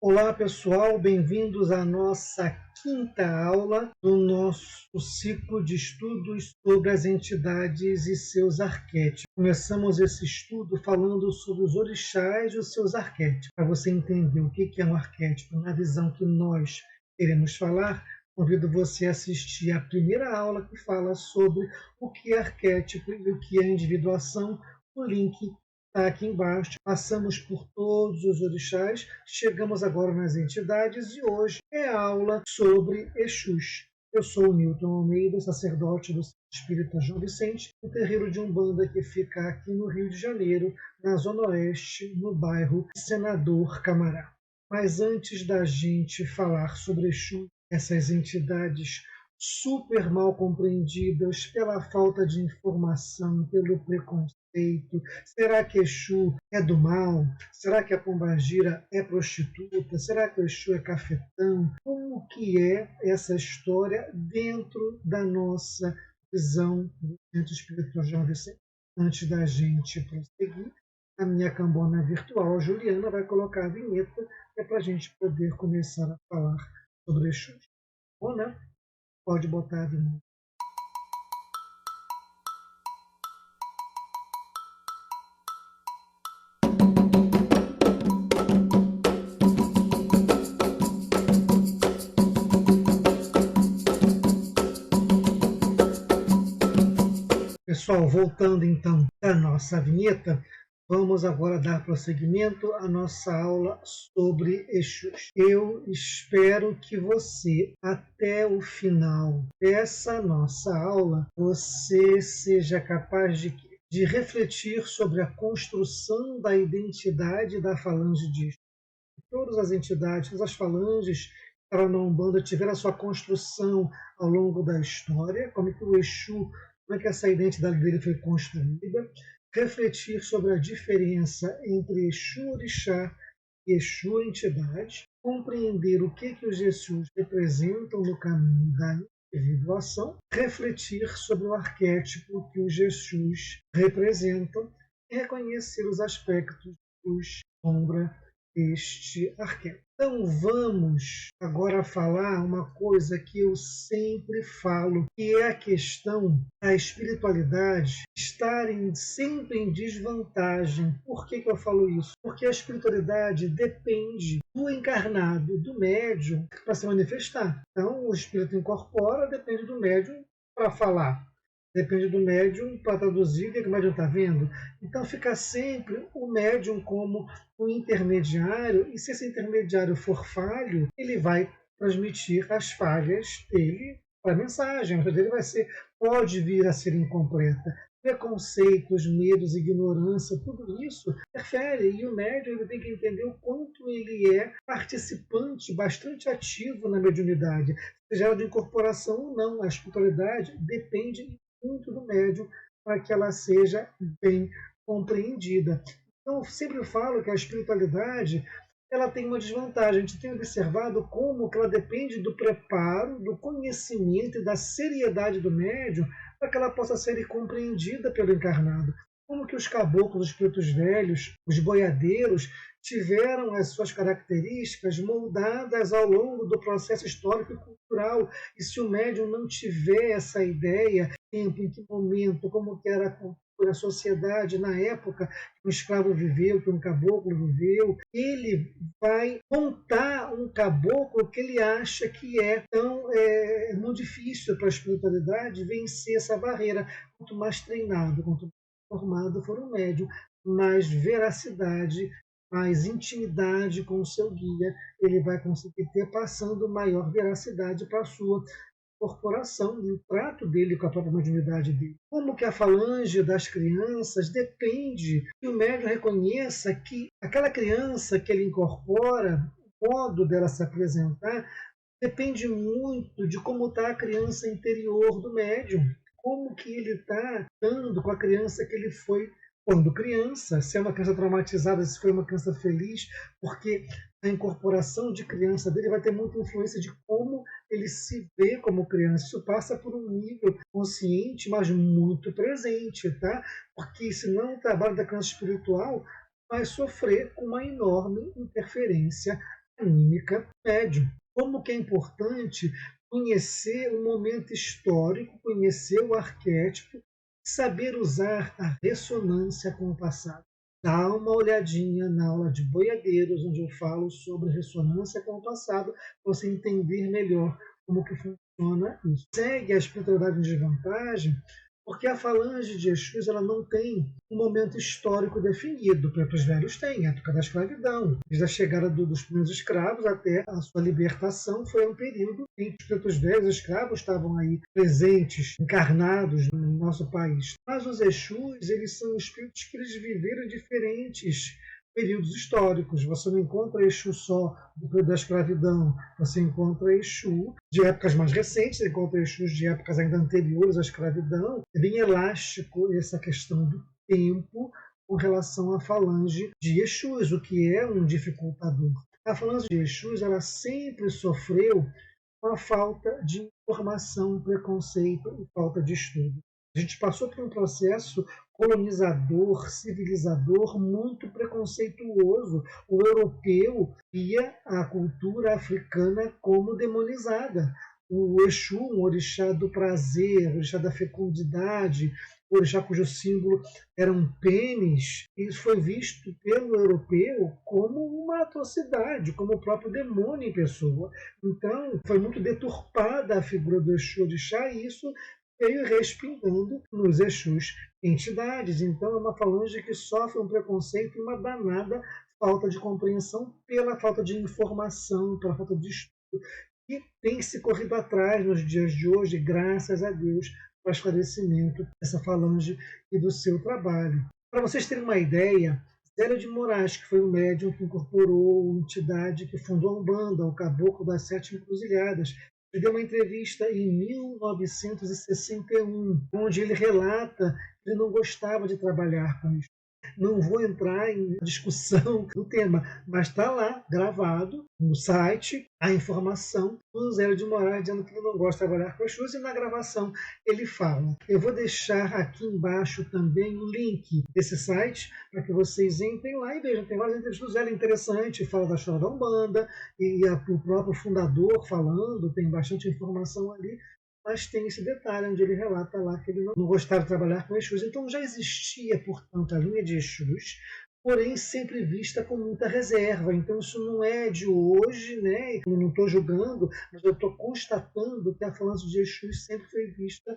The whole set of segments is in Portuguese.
Olá pessoal, bem-vindos à nossa quinta aula do nosso ciclo de estudos sobre as entidades e seus arquétipos. Começamos esse estudo falando sobre os orixás e os seus arquétipos. Para você entender o que é um arquétipo na visão que nós queremos falar, convido você a assistir a primeira aula que fala sobre o que é arquétipo e o que é individuação. O link está aqui embaixo. Passamos por todos os orixás, chegamos agora nas entidades e hoje é a aula sobre Exus. Eu sou o Newton Almeida, sacerdote do Centro Espírita João Vicente, um terreiro de Umbanda que fica aqui no Rio de Janeiro, na Zona Oeste, no bairro Senador Camará. Mas antes da gente falar sobre Exu, essas entidades super mal compreendidas pela falta de informação, pelo preconceito. Será que Exu é do mal? Será que a pombagira é prostituta? Será que o Exu é cafetão? Como que é essa história dentro da nossa visão do Centro Espírita João Vicente? Antes da gente prosseguir, a minha cambona virtual, a Juliana, vai colocar a vinheta para a gente poder começar a falar sobre Exu. Bom, né? Pode botar a vinheta. Pessoal, voltando então à nossa vinheta, vamos agora dar prosseguimento à nossa aula sobre Exus. Eu espero que você, até o final dessa nossa aula, você seja capaz de refletir sobre a construção da identidade da falange de Exu. Todas as entidades, todas as falanges para na Umbanda tiveram a sua construção ao longo da história, como que o Exu, como é que essa identidade dele foi construída, refletir sobre a diferença entre Exu Orixá e Exu Entidade, compreender o que os Exus representam no caminho da individuação, refletir sobre o arquétipo que os Exus representam e reconhecer os aspectos dos sombra deste arquétipo. Então vamos agora falar uma coisa que eu sempre falo, que é a questão da espiritualidade estar sempre em desvantagem. Por que eu falo isso? Porque a espiritualidade depende do encarnado, do médium, para se manifestar. Então o espírito incorpora, depende do médium para falar. Depende do médium para traduzir o que o médium está vendo. Então fica sempre o médium como o intermediário, e se esse intermediário for falho, ele vai transmitir as falhas dele para a mensagem. A mensagem dele pode vir a ser incompleta. Preconceitos, medos, ignorância, tudo isso interfere, e o médium ele tem que entender o quanto ele é participante bastante ativo na mediunidade, seja ela de incorporação ou não. A espiritualidade depende muito do médium para que ela seja bem compreendida. Então, eu sempre falo que a espiritualidade ela tem uma desvantagem. A gente tem observado como que ela depende do preparo, do conhecimento e da seriedade do médium para que ela possa ser compreendida pelo encarnado. Como que os caboclos, os pretos velhos, os boiadeiros tiveram as suas características moldadas ao longo do processo histórico e cultural. E se o médium não tiver essa ideia, tempo, em que momento, como que era a cultura, a sociedade na época que um escravo viveu, que um caboclo viveu, ele vai montar um caboclo que ele acha que é tão muito difícil para a espiritualidade vencer essa barreira. Quanto mais treinado, quanto mais formado for o médium, mais veracidade, mais intimidade com o seu guia ele vai conseguir ter, passando maior veracidade para a sua corporação e o trato dele com a própria mediunidade dele. Como que a falange das crianças depende que o médium reconheça que aquela criança que ele incorpora, o modo dela se apresentar, depende muito de como está a criança interior do médium, como que ele está dando com a criança que ele foi quando criança, se é uma criança traumatizada, se foi uma criança feliz, porque a incorporação de criança dele vai ter muita influência de como ele se vê como criança. Isso passa por um nível consciente, mas muito presente, tá? Porque senão o trabalho da criança espiritual vai sofrer com uma enorme interferência anímica médium. Como que é importante conhecer o momento histórico, conhecer o arquétipo, saber usar a ressonância com o passado. Dá uma olhadinha na aula de boiadeiros, onde eu falo sobre ressonância com o passado, para você entender melhor como que funciona isso. Segue a espiritualidade em desvantagem, porque a falange de Exus ela não tem um momento histórico definido. Para os velhos tem, a época da escravidão. Desde a chegada dos primeiros escravos até a sua libertação foi um período em que os pretos velhos escravos estavam aí presentes, encarnados no nosso país. Mas os Exus, eles são espíritos que eles viveram diferentes períodos históricos. Você não encontra Exu só do período da escravidão, você encontra Exu de épocas mais recentes, você encontra Exus de épocas ainda anteriores à escravidão. É bem elástico essa questão do tempo com relação à falange de Exus, o que é um dificultador. A falange de Exus ela sempre sofreu com a falta de informação, preconceito e falta de estudo. A gente passou por um processo colonizador, civilizador, muito preconceituoso. O europeu via a cultura africana como demonizada. O Exu, um orixá do prazer, um orixá da fecundidade, um orixá cujo símbolo era um pênis, isso foi visto pelo europeu como uma atrocidade, como o próprio demônio em pessoa. Então, foi muito deturpada a figura do Exu orixá e isso veio respingando nos Exus entidades. Então, é uma falange que sofre um preconceito e uma danada falta de compreensão pela falta de informação, pela falta de estudo, que tem se corrido atrás nos dias de hoje, graças a Deus, para o esclarecimento dessa falange e do seu trabalho. Para vocês terem uma ideia, Zélio de Moraes, que foi um médium que incorporou uma entidade que fundou a Umbanda, o Caboclo das Sete Encruzilhadas, ele deu uma entrevista em 1961, onde ele relata que ele não gostava de trabalhar com isso. Não vou entrar em discussão do tema, mas está lá gravado no site a informação do Zélio de Moraes dizendo que ele não gosta de trabalhar com Exus, e na gravação ele fala. Eu vou deixar aqui embaixo também o link desse site para que vocês entrem lá e vejam. Tem várias entrevistas do Zélio interessantes, fala da história da Umbanda e o próprio fundador falando, tem bastante informação ali. Mas tem esse detalhe onde ele relata lá que ele não gostava de trabalhar com Exus. Então já existia, portanto, a linha de Exus, porém sempre vista com muita reserva. Então isso não é de hoje, né? Eu não estou julgando, mas eu estou constatando que a falange de Exus sempre foi vista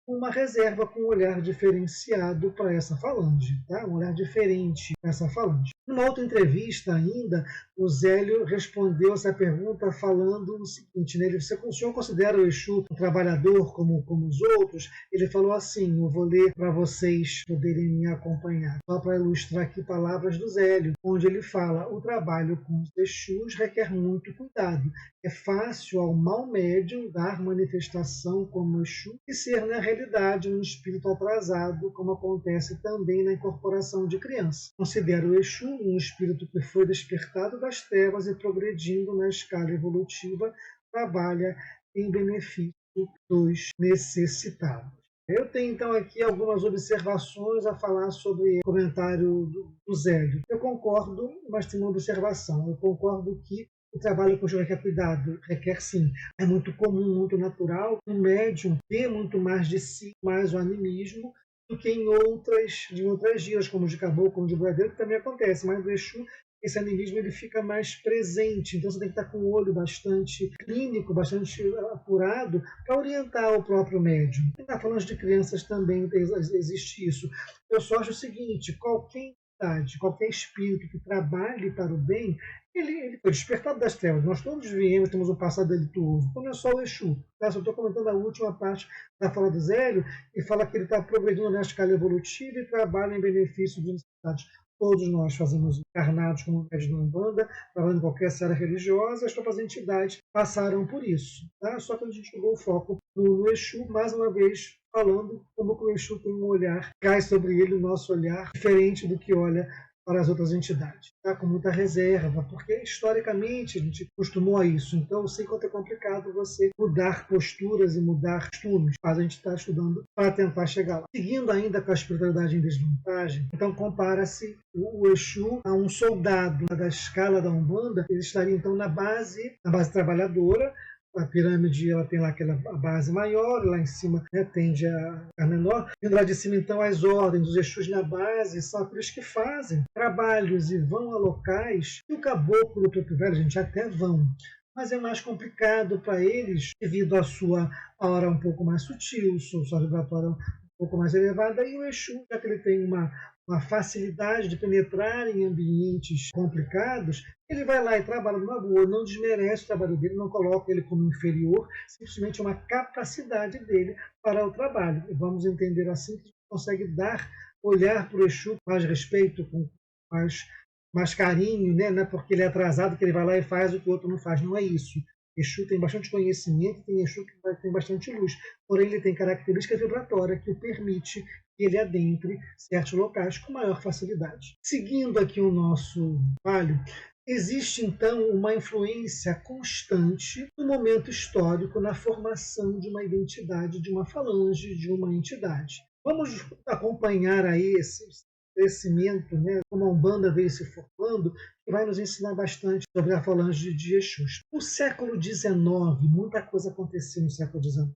com uma reserva, com um olhar diferenciado para essa falange, tá? Um olhar diferente para essa falange. Numa outra entrevista ainda, o Zélio respondeu essa pergunta falando o seguinte, né? O senhor considera o Exu um trabalhador como os outros? Ele falou assim, eu vou ler para vocês poderem me acompanhar, só para ilustrar aqui palavras do Zélio, onde ele fala, o trabalho com os Exus requer muito cuidado. É fácil ao mau médium dar manifestação como Exu e ser, na realidade, um espírito atrasado, como acontece também na incorporação de criança. Considero o Exu um espírito que foi despertado das trevas e progredindo na escala evolutiva, trabalha em benefício dos necessitados. Eu tenho então aqui algumas observações a falar sobre o comentário do Zélio. Eu concordo, mas tem uma observação. Eu concordo que o trabalho com o requer cuidado, requer sim. É muito comum, muito natural, um médium ter muito mais de si, mais o animismo, do que em outras dias, como o de caboclo, como o de boiadeiro, que também acontece. Mas no Exu, esse animismo ele fica mais presente. Então você tem que estar com o olho bastante clínico, bastante apurado, para orientar o próprio médium. E na falando de crianças também existe isso. Eu só acho o seguinte, qualquer espírito que trabalhe para o bem, ele foi despertado das trevas. Nós todos viemos, temos um passado delituoso. Então não é só o Exu. Tá? Só estou comentando a última parte da fala do Zélio, e fala que ele está progredindo na escala evolutiva e trabalha em benefício dos necessitados. Todos nós fazemos encarnados como médios da Umbanda, trabalhando em qualquer série religiosa, as próprias entidades passaram por isso. Tá? Só que a gente jogou o foco no Exu, mais uma vez, falando como que o Exu tem um olhar, cai sobre ele o nosso olhar, diferente do que olha para as outras entidades, tá? Com muita reserva, porque historicamente a gente costumou a isso. Então eu sei quanto é complicado você mudar posturas e mudar costumes, mas a gente está estudando para tentar chegar lá. Seguindo ainda com a espiritualidade em desvantagem, então compara-se o Exu a um soldado da escala da Umbanda. Ele estaria então na base trabalhadora. A pirâmide ela tem lá aquela base maior, lá em cima, né, tende a menor. Vindo lá de cima, então, as ordens, os Exus na base, são aqueles que fazem trabalhos e vão a locais. E o caboclo do Preto Velho, a gente até vão, mas é mais complicado para eles devido à sua aura um pouco mais sutil, sua vibratória um pouco mais elevada. E o Exu, já que ele tem uma facilidade de penetrar em ambientes complicados, ele vai lá e trabalha numa boa, não desmerece o trabalho dele, não coloca ele como inferior, simplesmente é uma capacidade dele para o trabalho. E vamos entender assim que a gente consegue olhar para o Exu com mais respeito, com mais carinho, né? Não é porque ele é atrasado que ele vai lá e faz o que o outro não faz, não é isso. Exu tem bastante conhecimento, tem Exu que tem bastante luz, porém ele tem característica vibratória que o permite que ele adentre certos locais com maior facilidade. Seguindo aqui o nosso trabalho, existe então uma influência constante no momento histórico na formação de uma identidade, de uma falange, de uma entidade. Vamos acompanhar aí esse crescimento, né, como a Umbanda veio se formando, que vai nos ensinar bastante sobre a falange de Exus. No século XIX, muita coisa aconteceu no século XIX.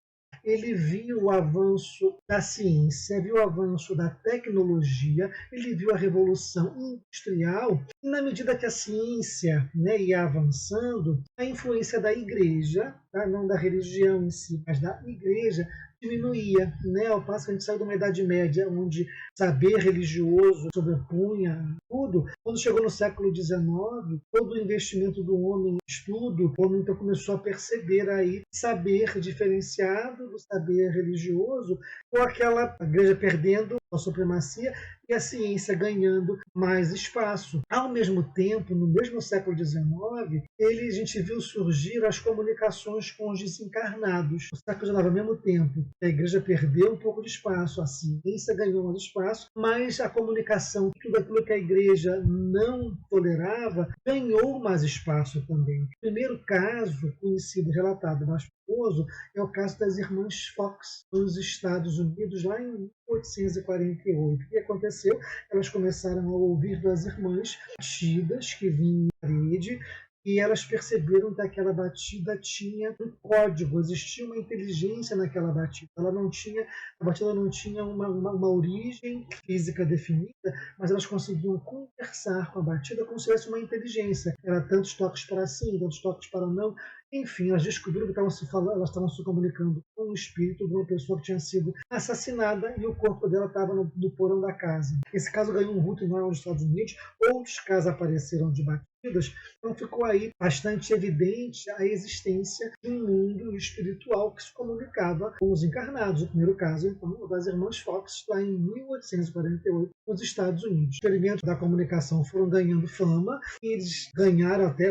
Ele viu o avanço da ciência, viu o avanço da tecnologia, ele viu a revolução industrial, e na medida que a ciência, né, ia avançando, a influência da igreja, tá? Não da religião em si, mas da igreja, diminuía, né? Ao passo que a gente saiu de uma Idade Média, onde saber religioso sobrepunha tudo. Quando chegou no século XIX, todo o investimento do homem em estudo, o homem então começou a perceber aí saber diferenciado do saber religioso, com aquela igreja perdendo a supremacia e a ciência ganhando mais espaço. Ao mesmo tempo, no mesmo século XIX, a gente viu surgir as comunicações com os desencarnados. No século XIX, ao mesmo tempo, a igreja perdeu um pouco de espaço, a ciência ganhou mais espaço, mas a comunicação, tudo aquilo que a igreja não tolerava, ganhou mais espaço também. O primeiro caso conhecido, relatado, mais famoso, é o caso das irmãs Fox, nos Estados Unidos, lá em 1848. O que aconteceu? Elas começaram a ouvir das irmãs batidas que vinham da parede, e elas perceberam que aquela batida tinha um código, existia uma inteligência naquela batida. A batida não tinha uma origem física definida, mas elas conseguiam conversar com a batida como se tivesse uma inteligência. Era tantos toques para sim, tantos toques para não. Enfim, elas descobriram que elas estavam se comunicando com o espírito de uma pessoa que tinha sido assassinada e o corpo dela estava no porão da casa. Esse caso ganhou um vulto enorme nos Estados Unidos, outros casos apareceram de batidas, então ficou aí bastante evidente a existência de um mundo espiritual que se comunicava com os encarnados. O primeiro caso, então, das irmãs Fox, lá em 1848, nos Estados Unidos. Os experimentos da comunicação foram ganhando fama e eles ganharam até,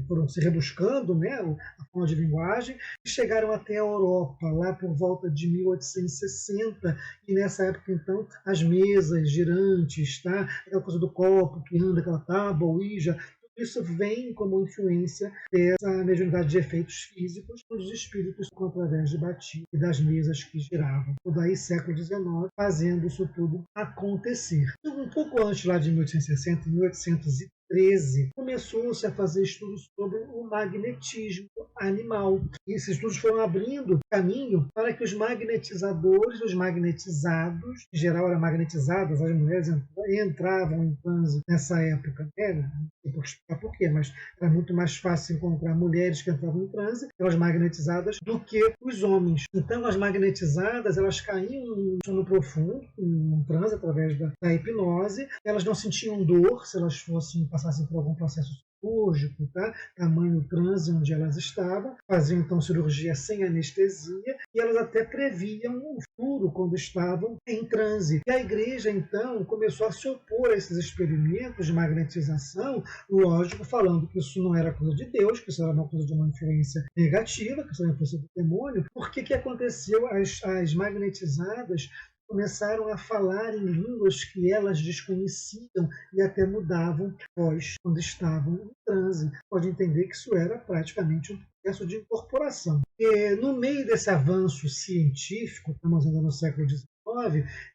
foram se rebuscando, né, a forma de linguagem, e chegaram até a Europa, lá por volta de 1860, e nessa época, então, as mesas girantes, tá? Aquela coisa do copo que anda, aquela tábua, ouija, isso vem como influência dessa mediunidade de efeitos físicos dos espíritos através de batida e das mesas que giravam. Tudo aí, século XIX, fazendo isso tudo acontecer. Um pouco antes lá de 1860, em 1813, começou-se a fazer estudos sobre o magnetismo animal. E esses estudos foram abrindo caminho para que os magnetizadores, os magnetizados, em geral eram magnetizadas, as mulheres entravam em transe nessa época, né? Não sei explicar por quê, mas era muito mais fácil encontrar mulheres que entravam em transe, elas magnetizadas, do que os homens. Então as magnetizadas, elas caíam no sono profundo, em transe através da hipnose, elas não sentiam dor se elas passassem por algum processo cirúrgico, tá? Tamanho transe onde elas estavam, faziam então cirurgia sem anestesia e elas até previam o futuro quando estavam em transe. E a igreja então começou a se opor a esses experimentos de magnetização, lógico, falando que isso não era coisa de Deus, que isso era uma coisa de uma influência negativa, que isso era uma influência do demônio. Por que aconteceu? As magnetizadas começaram a falar em línguas que elas desconheciam e até mudavam de voz quando estavam em transe. Pode entender que isso era praticamente um processo de incorporação. E, no meio desse avanço científico, estamos ainda no século XIX,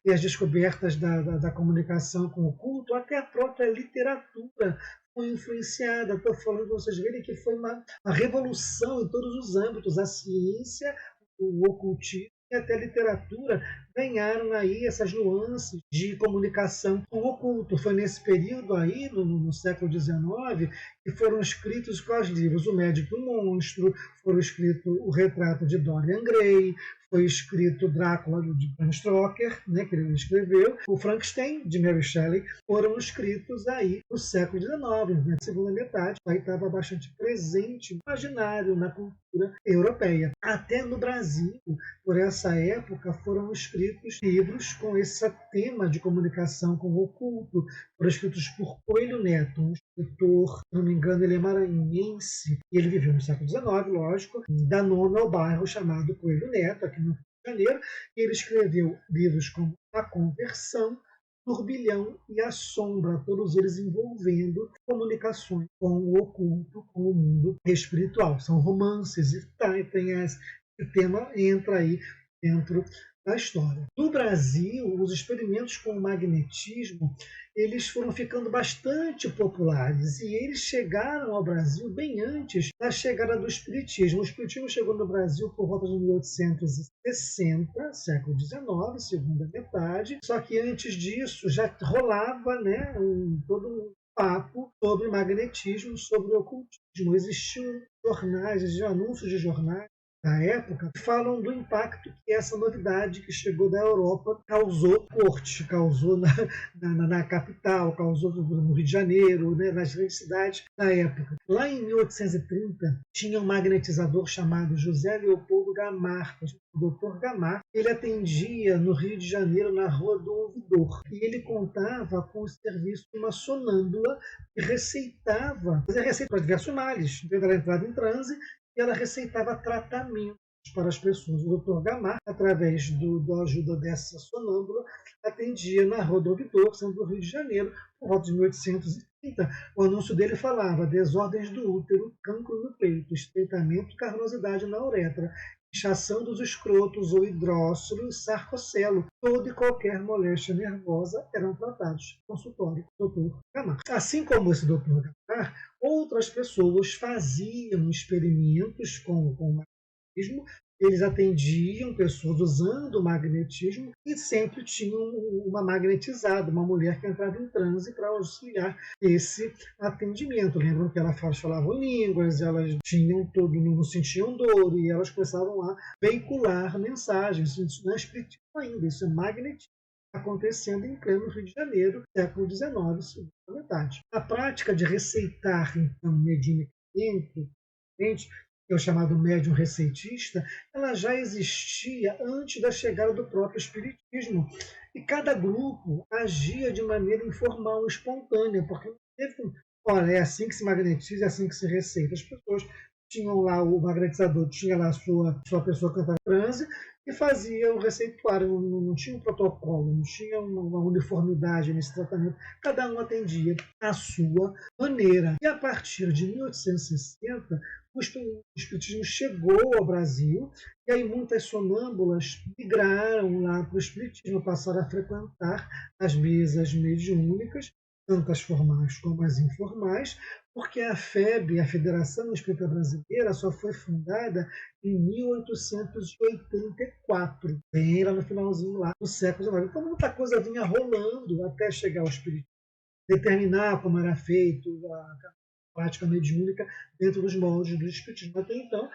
e as descobertas da comunicação com o culto, até a própria literatura foi influenciada. Estou falando para vocês verem que foi uma revolução em todos os âmbitos. A ciência, o ocultismo e até a literatura ganharam aí essas nuances de comunicação com o oculto. Foi nesse período aí, no século XIX, que foram escritos quais livros? O Médico e o Monstro, foram escritos o Retrato de Dorian Gray, foi escrito Drácula de Bram Stoker, né, que ele escreveu, o Frankenstein de Mary Shelley, foram escritos aí no século XIX, na segunda metade, aí estava bastante presente no imaginário, na cultura europeia. Até no Brasil, por essa época, foram escritos livros com esse tema de comunicação com o oculto, foram escritos por Coelho Neto, um escritor, se não me engano, ele é maranhense, e ele viveu no século XIX, lógico, dá nome ao bairro chamado Coelho Neto, aqui no Rio de Janeiro, e ele escreveu livros como A Conversão, Turbilhão e A Sombra, todos eles envolvendo comunicações com o oculto, com o mundo espiritual. São romances e tem esse tema entra aí dentro da história. No Brasil, os experimentos com o magnetismo eles foram ficando bastante populares e eles chegaram ao Brasil bem antes da chegada do Espiritismo. O Espiritismo chegou no Brasil por volta de 1860, século XIX, segunda metade, só que antes disso já rolava, né, todo um papo sobre magnetismo, sobre ocultismo. Existiam jornais, existiam anúncios de jornais da época, falam do impacto que essa novidade que chegou da Europa causou na corte, causou na capital, causou no Rio de Janeiro, né, nas grandes cidades da época. Lá em 1830, tinha um magnetizador chamado José Leopoldo Gamarra, o Dr. Gamarra. Ele atendia no Rio de Janeiro, na Rua do Ouvidor, e ele contava com o serviço de uma sonâmbula que fazia receita para diversos males. Ela entrava em transe e ela receitava tratamentos para as pessoas. O Dr. Gamarra, através da ajuda dessa sonâmbula, atendia na Rua do Ouvidor, centro do Rio de Janeiro, por volta de 1830. O anúncio dele falava desordens do útero, cancro no peito, estreitamento e carnosidade na uretra, inchação dos escrotos ou hidrócilo e sarcocelo. Toda e qualquer moléstia nervosa eram tratados no consultório do Dr. Gamarra. Assim como esse Dr. Gamarra, outras pessoas faziam experimentos com o magnetismo. Eles atendiam pessoas usando o magnetismo e sempre tinham uma magnetizada, uma mulher que entrava em transe para auxiliar esse atendimento. Lembram que elas falavam línguas, elas tinham não sentiam dor e elas começavam a veicular mensagens. Isso não é espiritismo ainda, isso é magnetismo acontecendo em pleno Rio de Janeiro, século XIX, segunda metade. A prática de receitar, então, mediunicamente, que é o chamado médium receitista, ela já existia antes da chegada do próprio espiritismo. E cada grupo agia de maneira informal, espontânea, porque olha, é assim que se magnetiza, é assim que se receita. As pessoas tinham lá o magnetizador, tinha lá a sua pessoa que estava em transe e fazia o receituário, não tinha um protocolo, não tinha uma uniformidade nesse tratamento, cada um atendia à sua maneira. E a partir de 1860, o espiritismo chegou ao Brasil e aí muitas sonâmbulas migraram lá para o espiritismo, passaram a frequentar as mesas mediúnicas, tanto as formais como as informais, porque a FEB, a Federação Espírita Brasileira, só foi fundada em 1884, bem lá no finalzinho lá do século XIX. Então muita coisa vinha rolando até chegar ao espiritismo, determinar como era feito a prática mediúnica dentro dos moldes do espiritismo. Até então,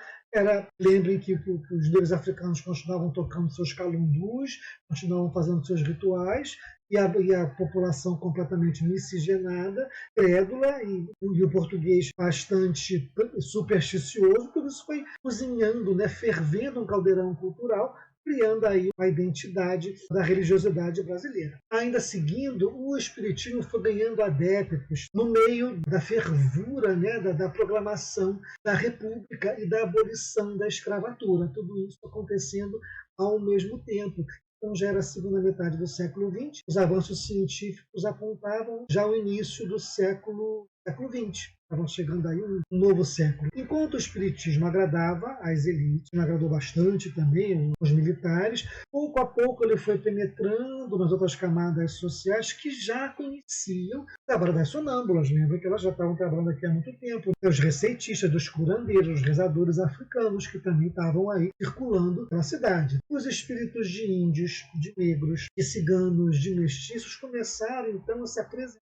lembrem que os deuses africanos continuavam tocando seus calundus, continuavam fazendo seus rituais, e a população completamente miscigenada, crédula, e o português bastante supersticioso, tudo isso foi cozinhando, né, fervendo um caldeirão cultural, criando aí a identidade da religiosidade brasileira. Ainda seguindo, o espiritismo foi ganhando adeptos no meio da fervura, né, da proclamação da República e da abolição da escravatura. Tudo isso acontecendo ao mesmo tempo. então já era a segunda metade do século XX. Os avanços científicos apontavam já o início do século XX. Estavam chegando aí um novo século. Enquanto o espiritismo agradava às elites, agradou bastante também os militares, pouco a pouco ele foi penetrando nas outras camadas sociais que já conheciam o trabalho das sonâmbulas. Lembra que elas já estavam trabalhando aqui há muito tempo. Os receitistas, dos curandeiros, os rezadores africanos que também estavam aí circulando pela cidade. Os espíritos de índios, de negros, de ciganos, de mestiços começaram então a se apresentar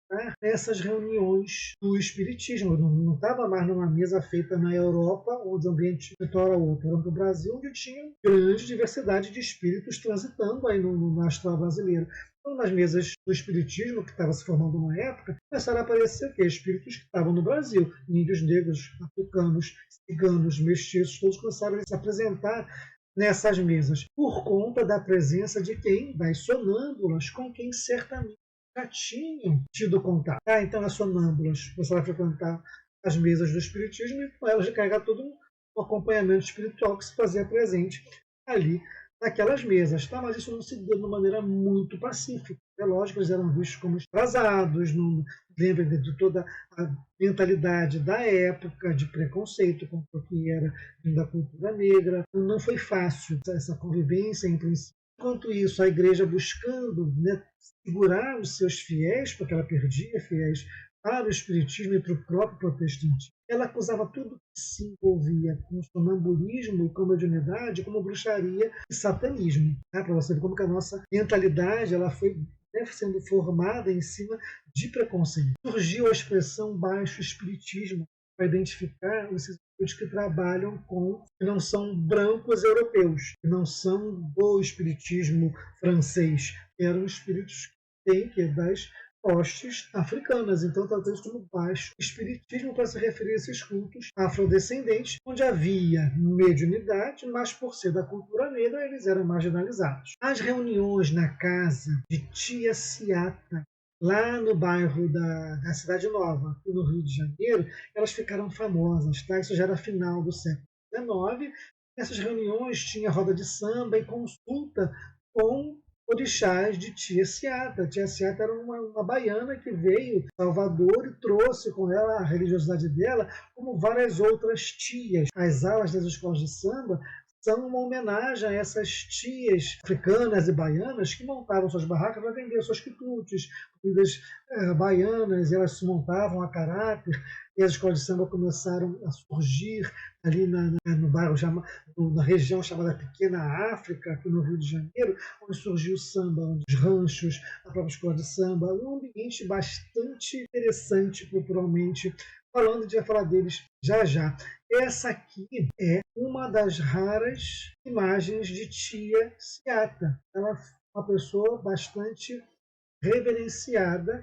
nessas reuniões do espiritismo. Não estava mais numa mesa feita na Europa, onde o ambiente espiritual era outro. Era no Brasil, onde tinha grande diversidade de espíritos transitando aí no astral brasileiro. Então, nas mesas do espiritismo, que estava se formando na época, começaram a aparecer espíritos que estavam no Brasil. Índios, negros, africanos, ciganos, mestiços, todos começaram a se apresentar nessas mesas, por conta da presença de quem? Das sonâmbulas, com quem certamente já tinham tido contato. Então as sonâmbulas começaram a frequentar as mesas do espiritismo e com elas de carregar todo um acompanhamento espiritual que se fazia presente ali naquelas mesas. Mas isso não se deu de uma maneira muito pacífica. É lógico que eles eram vistos como atrasados, não lembra de toda a mentalidade da época de preconceito com o que era da cultura negra. Não foi fácil essa convivência em princípio. Enquanto isso, a igreja buscando segurar os seus fiéis, porque ela perdia fiéis para o espiritismo e para o próprio protestantismo. Ela acusava tudo que se envolvia com sonambulismo e com mediunidade como bruxaria e satanismo. Para você ver como que a nossa mentalidade ela foi sendo formada em cima de preconceito. Surgiu a expressão baixo espiritismo para identificar esses espíritos que trabalham com, que não são brancos europeus, que não são do espiritismo francês, eram espíritos que das hostes africanas. Então, tratamos como baixo espiritismo para se referir a esses cultos afrodescendentes, onde havia mediunidade, mas por ser da cultura negra, eles eram marginalizados. As reuniões na casa de Tia Ciata, lá no bairro da Cidade Nova, no Rio de Janeiro, elas ficaram famosas. Isso já era final do século XIX. Nessas reuniões tinha roda de samba e consulta com orixás de Tia Ciata. Tia Ciata era uma baiana que veio a Salvador e trouxe com ela a religiosidade dela, como várias outras tias. As aulas das escolas de samba são uma homenagem a essas tias africanas e baianas que montavam suas barracas para vender suas quitutes, comidas baianas, e elas se montavam a caráter, e as escolas de samba começaram a surgir ali no bairro, na região chamada Pequena África, aqui no Rio de Janeiro, onde surgiu o samba, os ranchos, a própria escola de samba, um ambiente bastante interessante culturalmente falando. A gente vai falar deles já já. Essa aqui é uma das raras imagens de Tia Ciata. Ela é uma pessoa bastante reverenciada,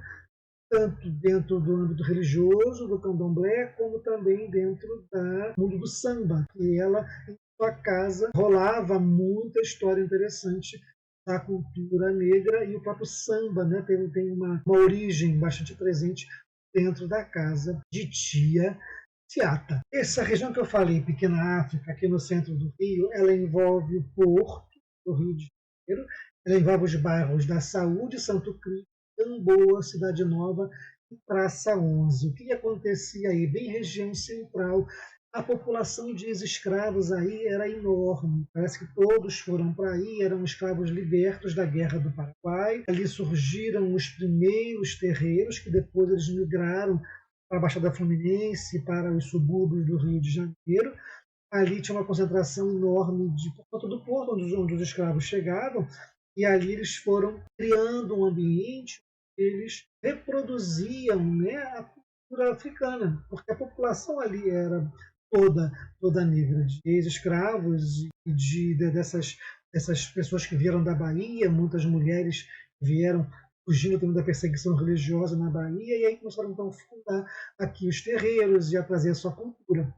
tanto dentro do âmbito religioso, do candomblé, como também dentro do mundo do samba, que ela, em sua casa, rolava muita história interessante da cultura negra, e o próprio samba tem uma origem bastante presente dentro da casa de Tia Ciata. Essa região que eu falei, Pequena África, aqui no centro do Rio, ela envolve o Porto do Rio de Janeiro, ela envolve os bairros da Saúde, Santo Cristo, Gamboa, Cidade Nova e Praça 11. O que acontecia aí? Bem região central, a população de escravos aí era enorme. Parece que todos foram para aí, eram escravos libertos da Guerra do Paraguai. Ali surgiram os primeiros terreiros, que depois eles migraram para a Baixada Fluminense, para os subúrbios do Rio de Janeiro. Ali tinha uma concentração enorme por conta do porto, onde os escravos chegavam, e ali eles foram criando um ambiente, eles reproduziam a cultura africana, porque a população ali era toda negra, de ex-escravos e dessas pessoas que vieram da Bahia, muitas mulheres vieram fugindo também da perseguição religiosa na Bahia, e aí começaram então a fundar aqui os terreiros e a trazer a sua cultura.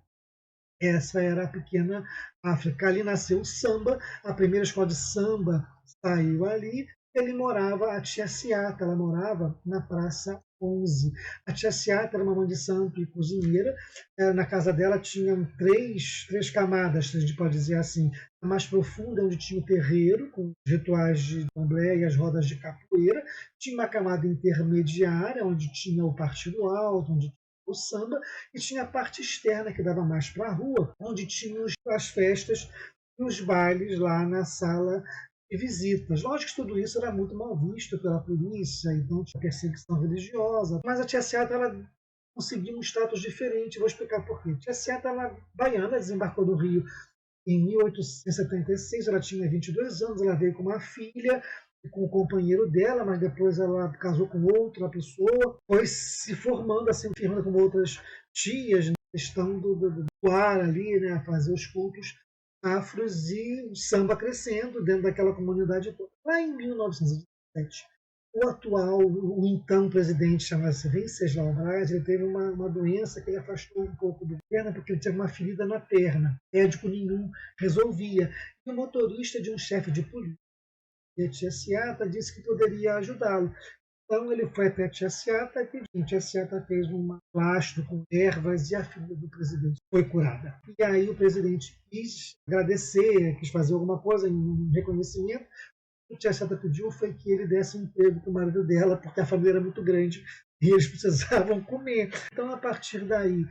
Essa era a Pequena África. Ali nasceu o samba, a primeira escola de samba saiu ali, ele morava, a Tia Ciata, ela morava na Praça 11. A tia Seata era uma mãe de santo e cozinheira. Na casa dela tinham três camadas, a gente pode dizer assim. A mais profunda, onde tinha o terreiro, com os rituais de candomblé e as rodas de capoeira. Tinha uma camada intermediária, onde tinha o partido alto, onde tinha o samba, e tinha a parte externa, que dava mais para a rua, onde tinham as festas e os bailes lá na sala de visitas. Lógico que tudo isso era muito mal visto pela polícia, então tinha perseguição religiosa, mas a tia Seata, ela conseguiu um status diferente. Vou explicar por quê. A tia Seata, ela baiana, desembarcou no Rio em 1876, ela tinha 22 anos, ela veio com uma filha e com o companheiro dela, mas depois ela casou com outra pessoa, foi se formando, assim, firmando com outras tias, na questão do ar ali, né, fazer os cultos afros e o samba crescendo dentro daquela comunidade toda. Lá em 1917, o então presidente, chamava-se Venceslau Braz, ele teve uma doença que ele afastou um pouco do perna, porque ele tinha uma ferida na perna. Médico nenhum resolvia. E o motorista de um chefe de polícia, a tia Seata, disse que poderia ajudá-lo. Então ele foi até a tia Seata e pediu. A tia Seata fez um plastro com ervas e a filha do presidente foi curada. E aí o presidente quis agradecer, quis fazer alguma coisa em reconhecimento. O que a Seata pediu foi que ele desse um emprego para o marido dela, porque a família era muito grande e eles precisavam comer. Então, a partir daí,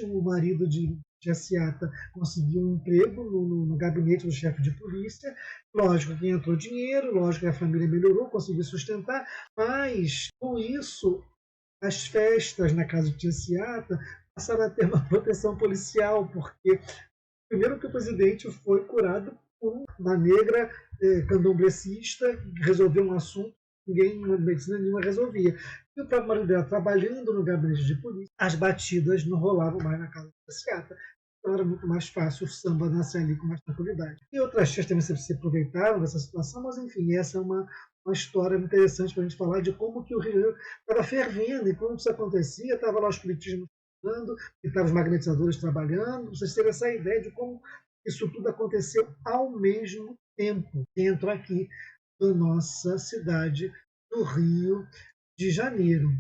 o marido de tia Seata conseguiu um emprego no gabinete do chefe de polícia. Lógico que entrou dinheiro, lógico que a família melhorou, conseguiu sustentar, mas com isso, as festas na casa de tia Seata passaram a ter uma proteção policial, porque primeiro que o presidente foi curado por uma negra candomblecista, resolveu um assunto que ninguém, medicina nenhuma resolvia. E o próprio marido dela, trabalhando no gabinete de polícia, as batidas não rolavam mais na casa da Seata. Então era muito mais fácil o samba nascer ali com mais tranquilidade. E outras tias também se aproveitaram dessa situação, mas enfim, essa é uma história interessante para a gente falar de como que o Rio estava fervendo, e quando isso acontecia, estava lá os politismos funcionando, e estavam os magnetizadores trabalhando. Vocês terem essa ideia de como isso tudo aconteceu ao mesmo tempo, dentro aqui da nossa cidade do Rio de Janeiro.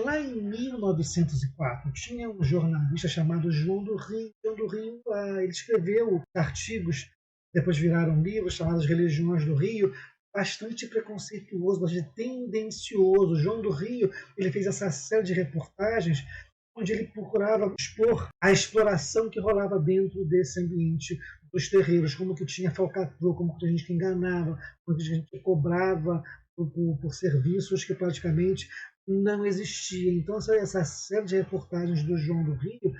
Lá em 1904, tinha um jornalista chamado João do Rio. João do Rio, ele escreveu artigos, depois viraram livros, chamados Religiões do Rio, bastante preconceituoso, bastante tendencioso. João do Rio, ele fez essa série de reportagens onde ele procurava expor a exploração que rolava dentro desse ambiente dos terreiros, como que tinha falcatrua, como que tinha gente que enganava, como que tinha gente que cobrava por serviços que praticamente não existiam. Então, essa série de reportagens do João do Rio,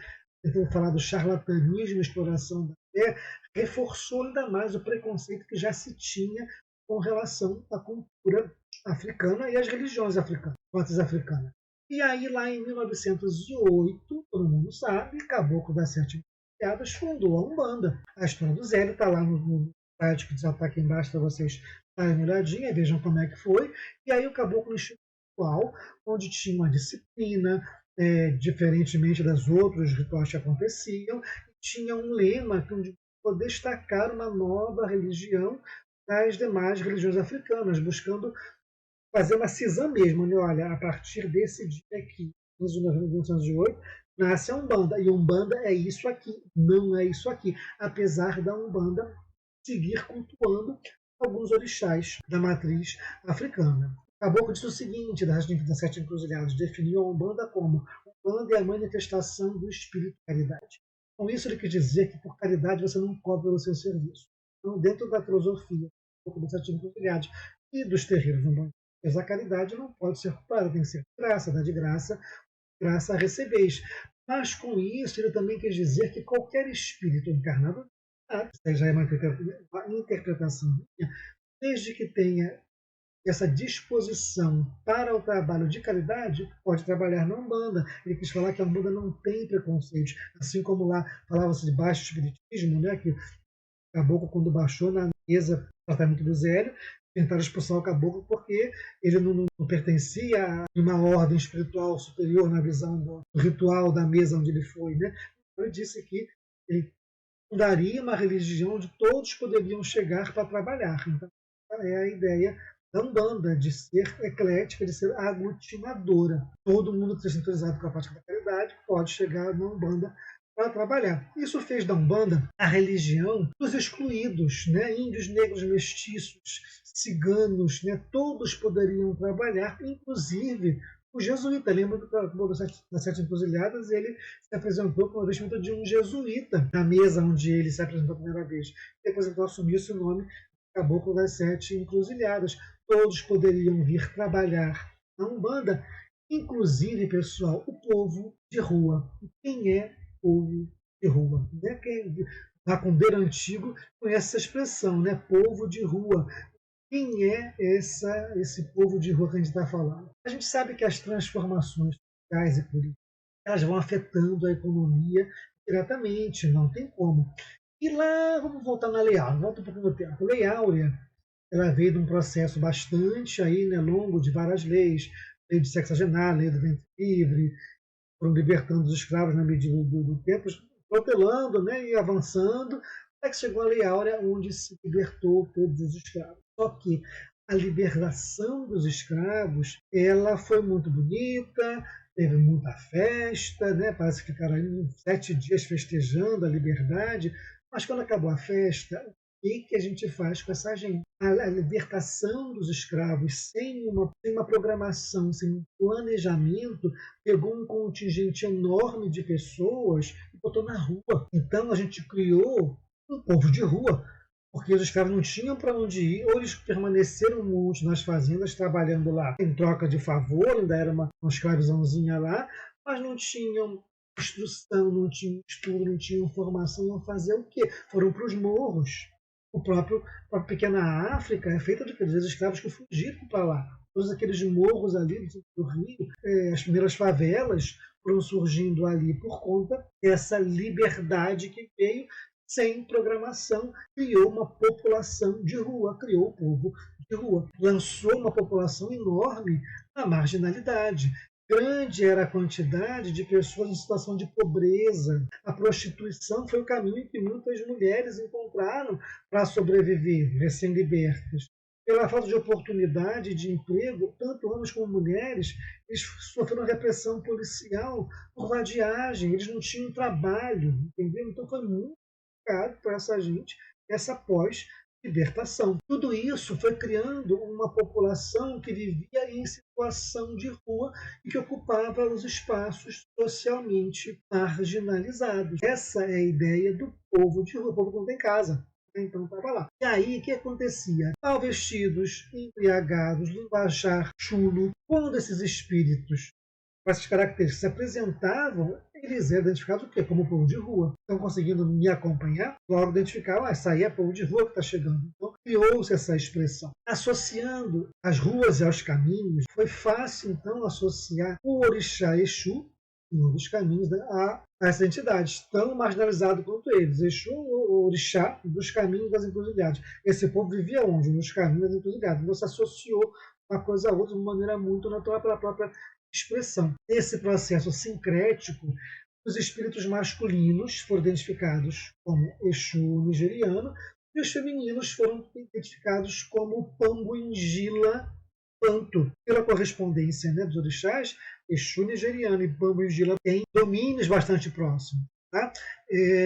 tentando falar do charlatanismo, exploração da fé, reforçou ainda mais o preconceito que já se tinha com relação à cultura africana e às religiões africanas, africanas. E aí, lá em 1908, todo mundo sabe, Caboclo das Sete Piadas fundou a Umbanda. A história do Zélio está lá no site que já está aqui embaixo para vocês darem uma olhadinha, vejam como é que foi. E aí o Caboclo Espiritual, onde tinha uma disciplina, diferentemente das outros rituais que aconteciam, tinha um lema que poder destacar uma nova religião das demais religiões africanas, buscando fazer uma cisão mesmo, né? Olha, a partir desse dia aqui, de 1908, nasce a Umbanda, e Umbanda é isso aqui, não é isso aqui, apesar da Umbanda seguir cultuando alguns orixás da matriz africana. Caboclo disse o seguinte, das Sete Encruzilhadas, definiu a Umbanda como: Umbanda é a manifestação do espírito de caridade. Com isso ele quis dizer que por caridade você não cobra o seu serviço. Então, dentro da filosofia das Sete Encruzilhadas e dos terreiros umbandinos, mas a caridade não pode ser cobrada, tem que ser graça, dá de graça, graça a recebeis. Mas com isso ele também quer dizer que qualquer espírito encarnado, seja uma interpretação minha, desde que tenha essa disposição para o trabalho de caridade, pode trabalhar na Umbanda. Ele quis falar que a Umbanda não tem preconceitos, assim como lá falava-se de baixo espiritismo, né, que o Caboclo, quando baixou na mesa do tratamento do Zélio, tentaram expulsar o Caboclo porque ele não pertencia a uma ordem espiritual superior na visão do ritual da mesa onde ele foi. Né? Ele disse que ele fundaria uma religião onde todos poderiam chegar para trabalhar. Então, é a ideia da Umbanda, de ser eclética, de ser aglutinadora. Todo mundo que esteja sintonizado com a prática da caridade pode chegar na Umbanda para trabalhar. Isso fez da Umbanda a religião dos excluídos, né? Índios, negros, mestiços, ciganos, né? Todos poderiam trabalhar, inclusive o jesuíta. Lembra das Sete Encruzilhadas? Ele se apresentou com a vestimenta de um jesuíta na mesa onde ele se apresentou a primeira vez. Depois então assumiu esse nome, Caboclo das Sete Encruzilhadas. Todos poderiam vir trabalhar na Umbanda, inclusive, pessoal, o povo de rua. Quem é povo de rua? Né? Quem macumbeiro antigo conhece essa expressão, né? Povo de rua. Quem é esse povo de rua que a gente está falando? A gente sabe que as transformações sociais e políticas elas vão afetando a economia diretamente, não tem como. E lá, vamos voltar na Lei Áurea, volta um pouco no tempo. A Lei Áurea, ela veio de um processo bastante aí, né, longo, de várias leis, lei de sexagenário, lei do ventre livre, foram libertando os escravos na medida do tempo, protelando, né, e avançando, até que chegou a Lei Áurea, onde se libertou todos os escravos. Só que a libertação dos escravos, ela foi muito bonita, teve muita festa, né? Parece que ficaram aí 7 dias festejando a liberdade, mas quando acabou a festa, o que a gente faz com essa gente? A libertação dos escravos sem uma programação, sem um planejamento, pegou um contingente enorme de pessoas e botou na rua. Então a gente criou um povo de rua, porque os escravos não tinham para onde ir, ou eles permaneceram muitos nas fazendas trabalhando lá em troca de favor, ainda era uma escravizãozinha lá, mas não tinham instrução, não tinham estudo, não tinham formação, iam fazer o quê? Foram para os morros. A pequena África é feita daqueles escravos que fugiram para lá. Todos aqueles morros ali do Rio, as primeiras favelas foram surgindo ali por conta dessa liberdade que veio sem programação, criou uma população de rua, criou o povo de rua, lançou uma população enorme na marginalidade. Grande era a quantidade de pessoas em situação de pobreza. A prostituição foi o caminho que muitas mulheres encontraram para sobreviver, recém-libertas. Pela falta de oportunidade de emprego, tanto homens como mulheres, eles sofreram repressão policial por vadiagem, eles não tinham trabalho, entendeu? Então foi muito para essa gente, essa pós-libertação. Tudo isso foi criando uma população que vivia em situação de rua e que ocupava os espaços socialmente marginalizados. Essa é a ideia do povo de rua, o povo que não tem casa. Então estava lá. E aí o que acontecia? Mal vestidos, embriagados, linguajar chulo, quando esses espíritos com essas características se apresentavam, eles eram identificados o quê? Como povo de rua. Estão conseguindo me acompanhar? Logo identificaram, essa aí é povo de rua que está chegando. Então criou-se essa expressão. Associando as ruas e aos caminhos, foi fácil então associar o orixá Exu, um dos caminhos, né, a essas entidades, tão marginalizados quanto eles. Exu, o orixá dos caminhos das encruzilhadas. Esse povo vivia onde? Nos caminhos das encruzilhadas. Então se associou uma coisa a outra de uma maneira muito natural pela própria expressão. Esse processo sincrético, os espíritos masculinos foram identificados como Exu nigeriano e os femininos foram identificados como Pambungila Panto. Pela correspondência, né, dos orixás, Exu nigeriano e Pambungila têm domínios bastante próximos. Tá?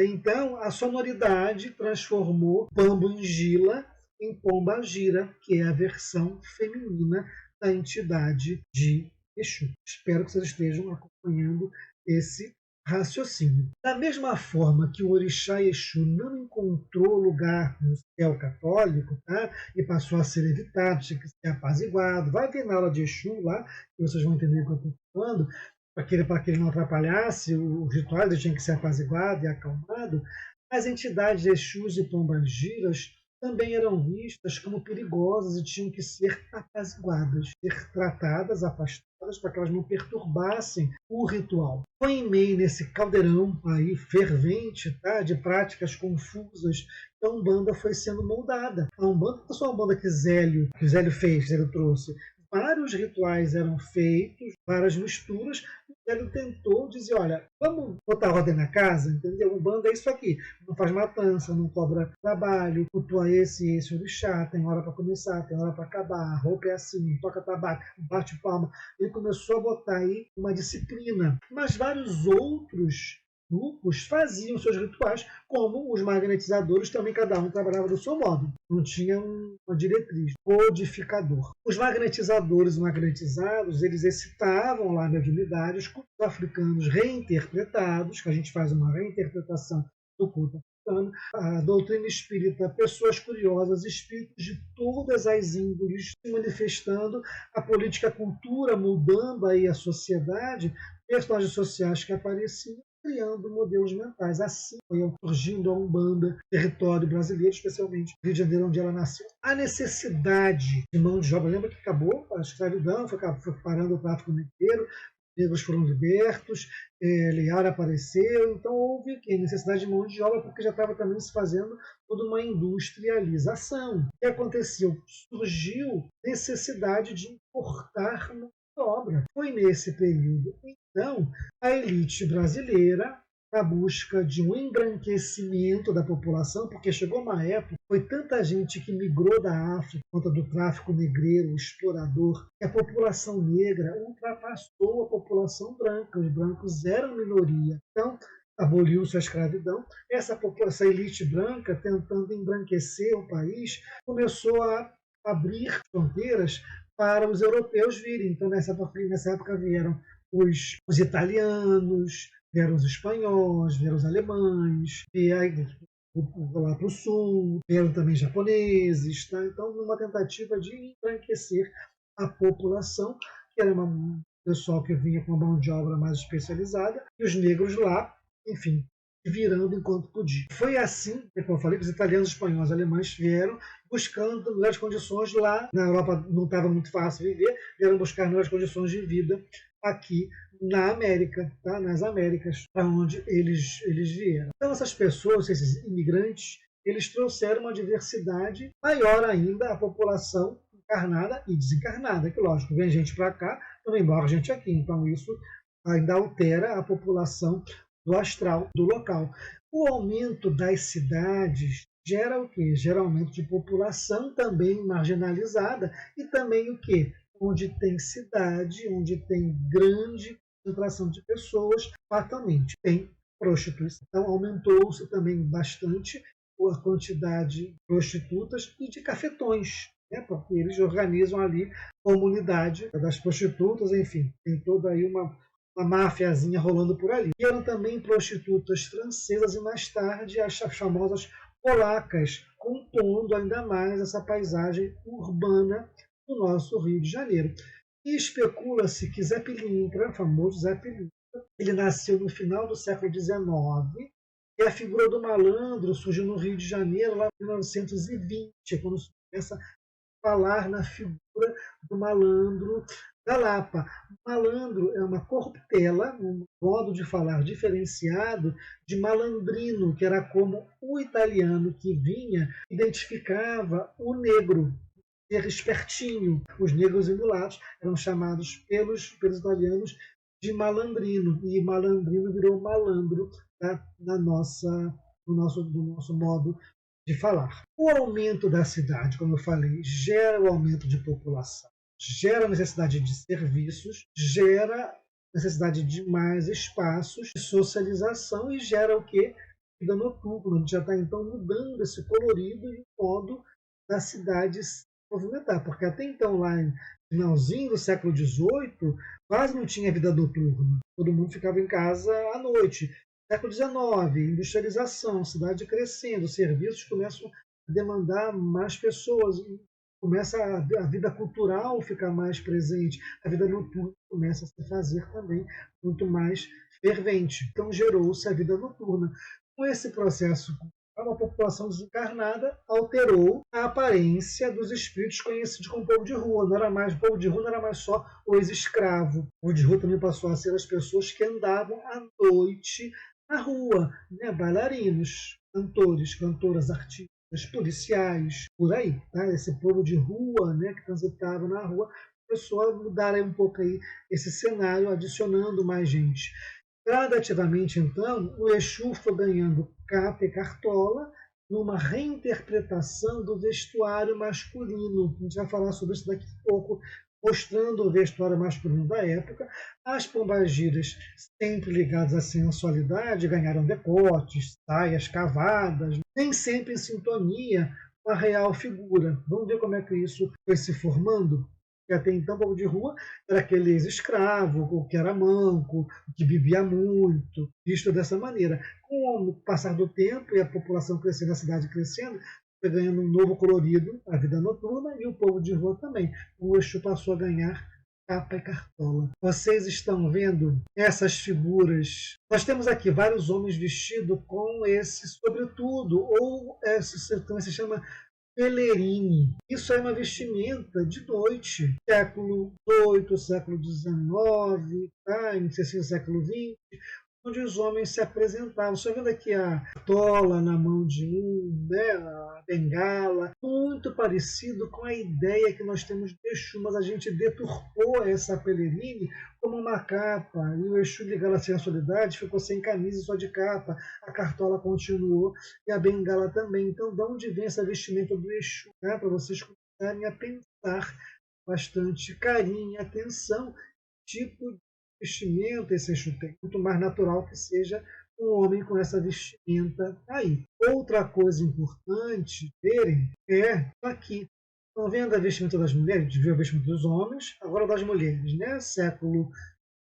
Então, a sonoridade transformou Pambungila em Pombagira, que é a versão feminina da entidade de Exu. Espero que vocês estejam acompanhando esse raciocínio. Da mesma forma que o orixá Exu não encontrou lugar no céu católico, tá? E passou a ser evitado, tinha que ser apaziguado. Vai ver na aula de Exu lá, que vocês vão entender o que eu estou falando, para que ele não atrapalhasse os rituais, ele tinha que ser apaziguado e acalmado. As entidades Exus e Pombagiras também eram vistas como perigosas e tinham que ser apaziguadas, ser tratadas, afastadas, para que elas não perturbassem o ritual. Foi em meio nesse caldeirão aí fervente, tá, de práticas confusas, que a Umbanda foi sendo moldada. A Umbanda não é só a Umbanda que Zélio fez, Zélio trouxe. Vários rituais eram feitos, várias misturas, Ele tentou dizer, olha, vamos botar ordem na casa, entendeu? Umbanda é isso aqui, não faz matança, não cobra trabalho, cultua esse orixá, tem hora para começar, tem hora para acabar, a roupa é assim, toca tabaco, bate palma. Ele começou a botar aí uma disciplina, mas vários outros grupos faziam seus rituais, como os magnetizadores também, cada um trabalhava do seu modo, não tinha uma diretriz, codificador. Os magnetizadores magnetizados, eles excitavam lá a mediunidade, os cultos africanos reinterpretados, que a gente faz uma reinterpretação do culto africano, a doutrina espírita, pessoas curiosas, espíritos de todas as índoles se manifestando, a política, a cultura mudando aí a sociedade, personagens sociais que apareciam, criando modelos mentais. Assim foi surgindo a Umbanda, território brasileiro, especialmente Rio de Janeiro, onde ela nasceu. A necessidade de mão de obra, lembra que acabou a escravidão, foi parando o tráfico negreiro, negros foram libertos, Liara apareceu, então houve necessidade de mão de obra, porque já estava também se fazendo toda uma industrialização. O que aconteceu? Surgiu necessidade de importar mão de obra. Foi nesse período, então, a elite brasileira, na busca de um embranquecimento da população, porque chegou uma época, foi tanta gente que migrou da África por conta do tráfico negreiro, explorador, que a população negra ultrapassou a população branca. Os brancos eram minoria. Então, aboliu-se a escravidão. Essa elite branca, tentando embranquecer o país, começou a abrir fronteiras para os europeus virem. Então, nessa época vieram os italianos, vieram os espanhóis, vieram os alemães, e aí lá para o sul, vieram também japoneses. Tá? Então, numa tentativa de embranquecer a população, que era um pessoal que vinha com uma mão de obra mais especializada, e os negros lá, enfim, virando enquanto podia. Foi assim, como eu falei, que os italianos, espanhóis, alemães vieram buscando melhores condições lá. Na Europa não estava muito fácil viver, vieram buscar melhores condições de vida aqui na América, tá? Nas Américas, para onde eles vieram. Então, essas pessoas, esses imigrantes, eles trouxeram uma diversidade maior ainda à população encarnada e desencarnada, que lógico, vem gente para cá, também morre gente aqui, então isso ainda altera a população do astral do local. O aumento das cidades gera o quê? Gera aumento de população também marginalizada e também o quê? Onde tem cidade, onde tem grande concentração de pessoas, fatalmente tem prostituição. Então aumentou-se também bastante a quantidade de prostitutas e de cafetões, né? Porque eles organizam ali comunidade das prostitutas, enfim, tem toda aí uma máfiazinha rolando por ali. E eram também prostitutas francesas e mais tarde as famosas polacas, compondo ainda mais essa paisagem urbana do nosso Rio de Janeiro. E especula-se que Zé Pilintra, o famoso Zé Pilintra, ele nasceu no final do século XIX, e a figura do malandro surgiu no Rio de Janeiro lá em 1920, quando se começa a falar na figura do malandro da Lapa. Malandro é uma corruptela, um modo de falar diferenciado de malandrino, que era como o italiano que vinha identificava o negro, ser espertinho. Os negros e mulatos eram chamados pelos italianos de malandrino, e malandrino virou malandro, tá? Do nosso modo de falar. O aumento da cidade, como eu falei, gera o aumento de população, gera necessidade de serviços, gera necessidade de mais espaços de socialização e gera o quê? Vida noturna. A gente já está então mudando esse colorido e o modo da cidade se movimentar, porque até então lá no finalzinho do século XVIII quase não tinha vida noturna. Todo mundo ficava em casa à noite. Século XIX, industrialização, cidade crescendo, serviços começam a demandar mais pessoas, começa a vida cultural ficar mais presente, a vida noturna começa a se fazer também muito mais fervente. Então gerou-se a vida noturna. Com esse processo, uma população desencarnada alterou a aparência dos espíritos conhecidos como povo de rua. Não era mais, o povo de rua não era mais só o ex-escravo. O povo de rua também passou a ser as pessoas que andavam à noite na rua, né? Bailarinos, cantores, cantoras, artistas, policiais, por aí. Tá? Esse povo de rua, né, que transitava na rua, começou a mudar aí um pouco aí esse cenário, adicionando mais gente. Gradativamente, então, o Exu foi ganhando capa e cartola numa reinterpretação do vestuário masculino. A gente vai falar sobre isso daqui a pouco, mostrando o vestuário masculino da época. As pombagiras, sempre ligadas à sensualidade, ganharam decotes, saias cavadas, nem sempre em sintonia com a real figura. Vamos ver como é que isso foi se formando? Que até então, povo de rua era aquele ex-escravo, o que era manco, o que bebia muito, visto dessa maneira. Com o passar do tempo e a população crescendo, a cidade crescendo, foi ganhando um novo colorido, a vida noturna, e o povo de rua também. O Exu passou a ganhar capa e cartola. Vocês estão vendo essas figuras? Nós temos aqui vários homens vestidos com esse sobretudo, ou esse, como se chama, Pelerini. Isso é uma vestimenta de noite, século XVIII, século XIX, tá? Início do século XX, onde os homens se apresentavam. Você vendo aqui a tola na mão de um, né, a bengala, muito parecido com a ideia que nós temos de Exu, mas a gente deturpou essa Pelerini como uma capa, e o Exu ligado à sensualidade ficou sem camisa e só de capa, a cartola continuou e a bengala também. Então, de onde vem essa vestimenta do Exu? Né? Para vocês começarem a pensar bastante carinho e atenção, tipo de vestimenta esse Exu tem. Muito mais natural que seja um homem com essa vestimenta aí. Outra coisa importante verem é aqui. Estão vendo a vestimenta das mulheres? A gente viu a vestimenta dos homens, agora das mulheres, né? Século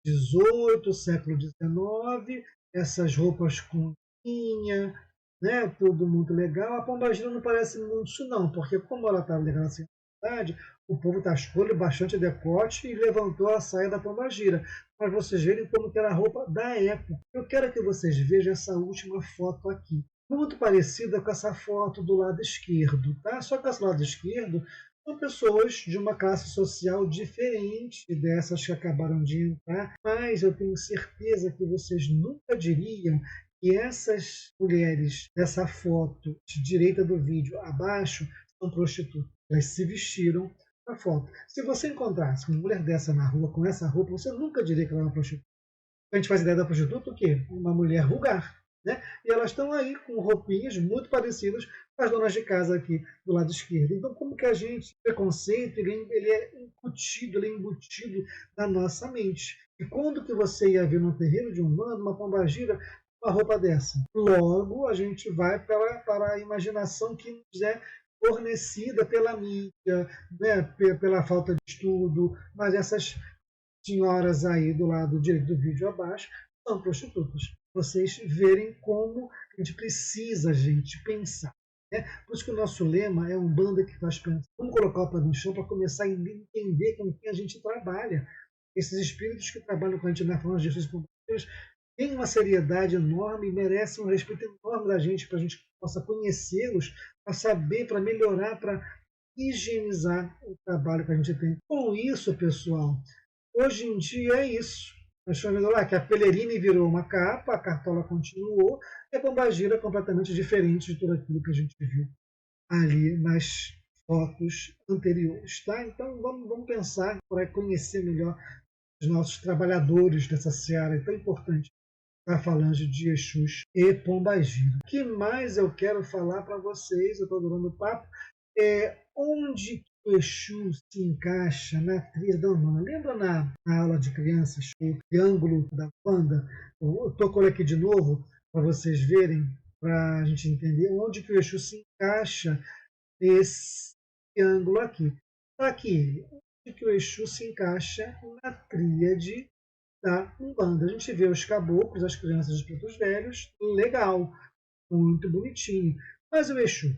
XVIII, século XIX, essas roupas com linha, né? Tudo muito legal. A pombagira não parece muito isso não, porque como ela está ligada à cidade, o povo tascou bastante decote e levantou a saia da pombagira, para vocês verem como que era a roupa da época. Eu quero que vocês vejam essa última foto aqui, muito parecida com essa foto do lado esquerdo, tá? Só que esse lado esquerdo são pessoas de uma classe social diferente dessas que acabaram de entrar, mas eu tenho certeza que vocês nunca diriam que essas mulheres dessa foto de direita do vídeo abaixo são prostitutas. Elas se vestiram para foto. Se você encontrasse uma mulher dessa na rua com essa roupa, você nunca diria que ela é uma prostituta. A gente faz ideia da prostituta o quê? Uma mulher vulgar. Né? E elas estão aí com roupinhas muito parecidas com as donas de casa aqui do lado esquerdo. Então, como que a gente, o preconceito, ele é incutido, ele é embutido na nossa mente. E quando que você ia ver no terreiro de Umbanda uma pombagira com uma roupa dessa? Logo, a gente vai para a imaginação que nos é fornecida pela mídia, né? Pela falta de estudo, mas essas senhoras aí do lado direito do vídeo abaixo são prostitutas. Vocês verem como a gente precisa, gente, pensar. Né? Por isso que o nosso lema é um banda que faz pensar. Vamos colocar o pé no chão para começar a entender com quem a gente trabalha. Esses espíritos que trabalham com a gente na forma de Jesus têm uma seriedade enorme e merecem um respeito enorme da gente para a gente possa conhecê-los, para saber, para melhorar, para higienizar o trabalho que a gente tem. Com isso, pessoal, hoje em dia é isso. Nós estamos vendo lá que a Pelerini virou uma capa, a cartola continuou, e a pombagira é completamente diferente de tudo aquilo que a gente viu ali nas fotos anteriores. Tá? Então vamos pensar para conhecer melhor os nossos trabalhadores dessa seara tão importante da falange de Exus e Pombagira. O que mais eu quero falar para vocês, eu estou adorando o papo, é onde o Exu se encaixa na trilha da Umbanda. Lembra na aula de crianças, o triângulo da Umbanda? Eu estou colocando aqui de novo para vocês verem, para a gente entender onde que o Exu se encaixa nesse triângulo aqui. Aqui, onde que o Exu se encaixa na tríade da Umbanda. A gente vê os caboclos, as crianças, os pretos velhos, legal, muito bonitinho. Mas o Exu,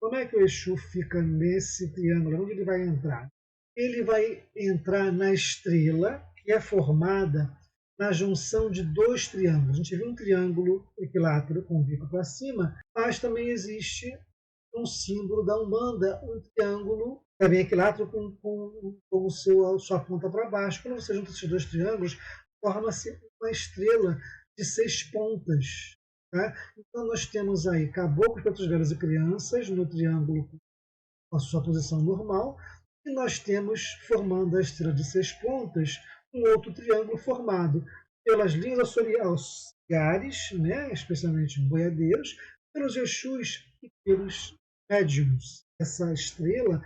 como é que o Exu fica nesse triângulo? Onde ele vai entrar? Ele vai entrar na estrela, que é formada na junção de dois triângulos. A gente vê um triângulo equilátero com o bico para cima, mas também existe um símbolo da Umbanda, um triângulo também equilátero com sua ponta para baixo. Quando você junta esses dois triângulos, forma-se uma estrela de 6 pontas. Tá? Então nós temos aí caboclos, pretos velhos e crianças no triângulo com a sua posição normal. E nós temos, formando a estrela de 6 pontas, um outro triângulo formado pelas linhas auxiliares, né, especialmente boiadeiros, pelos Exus e pelos médiums. Essa estrela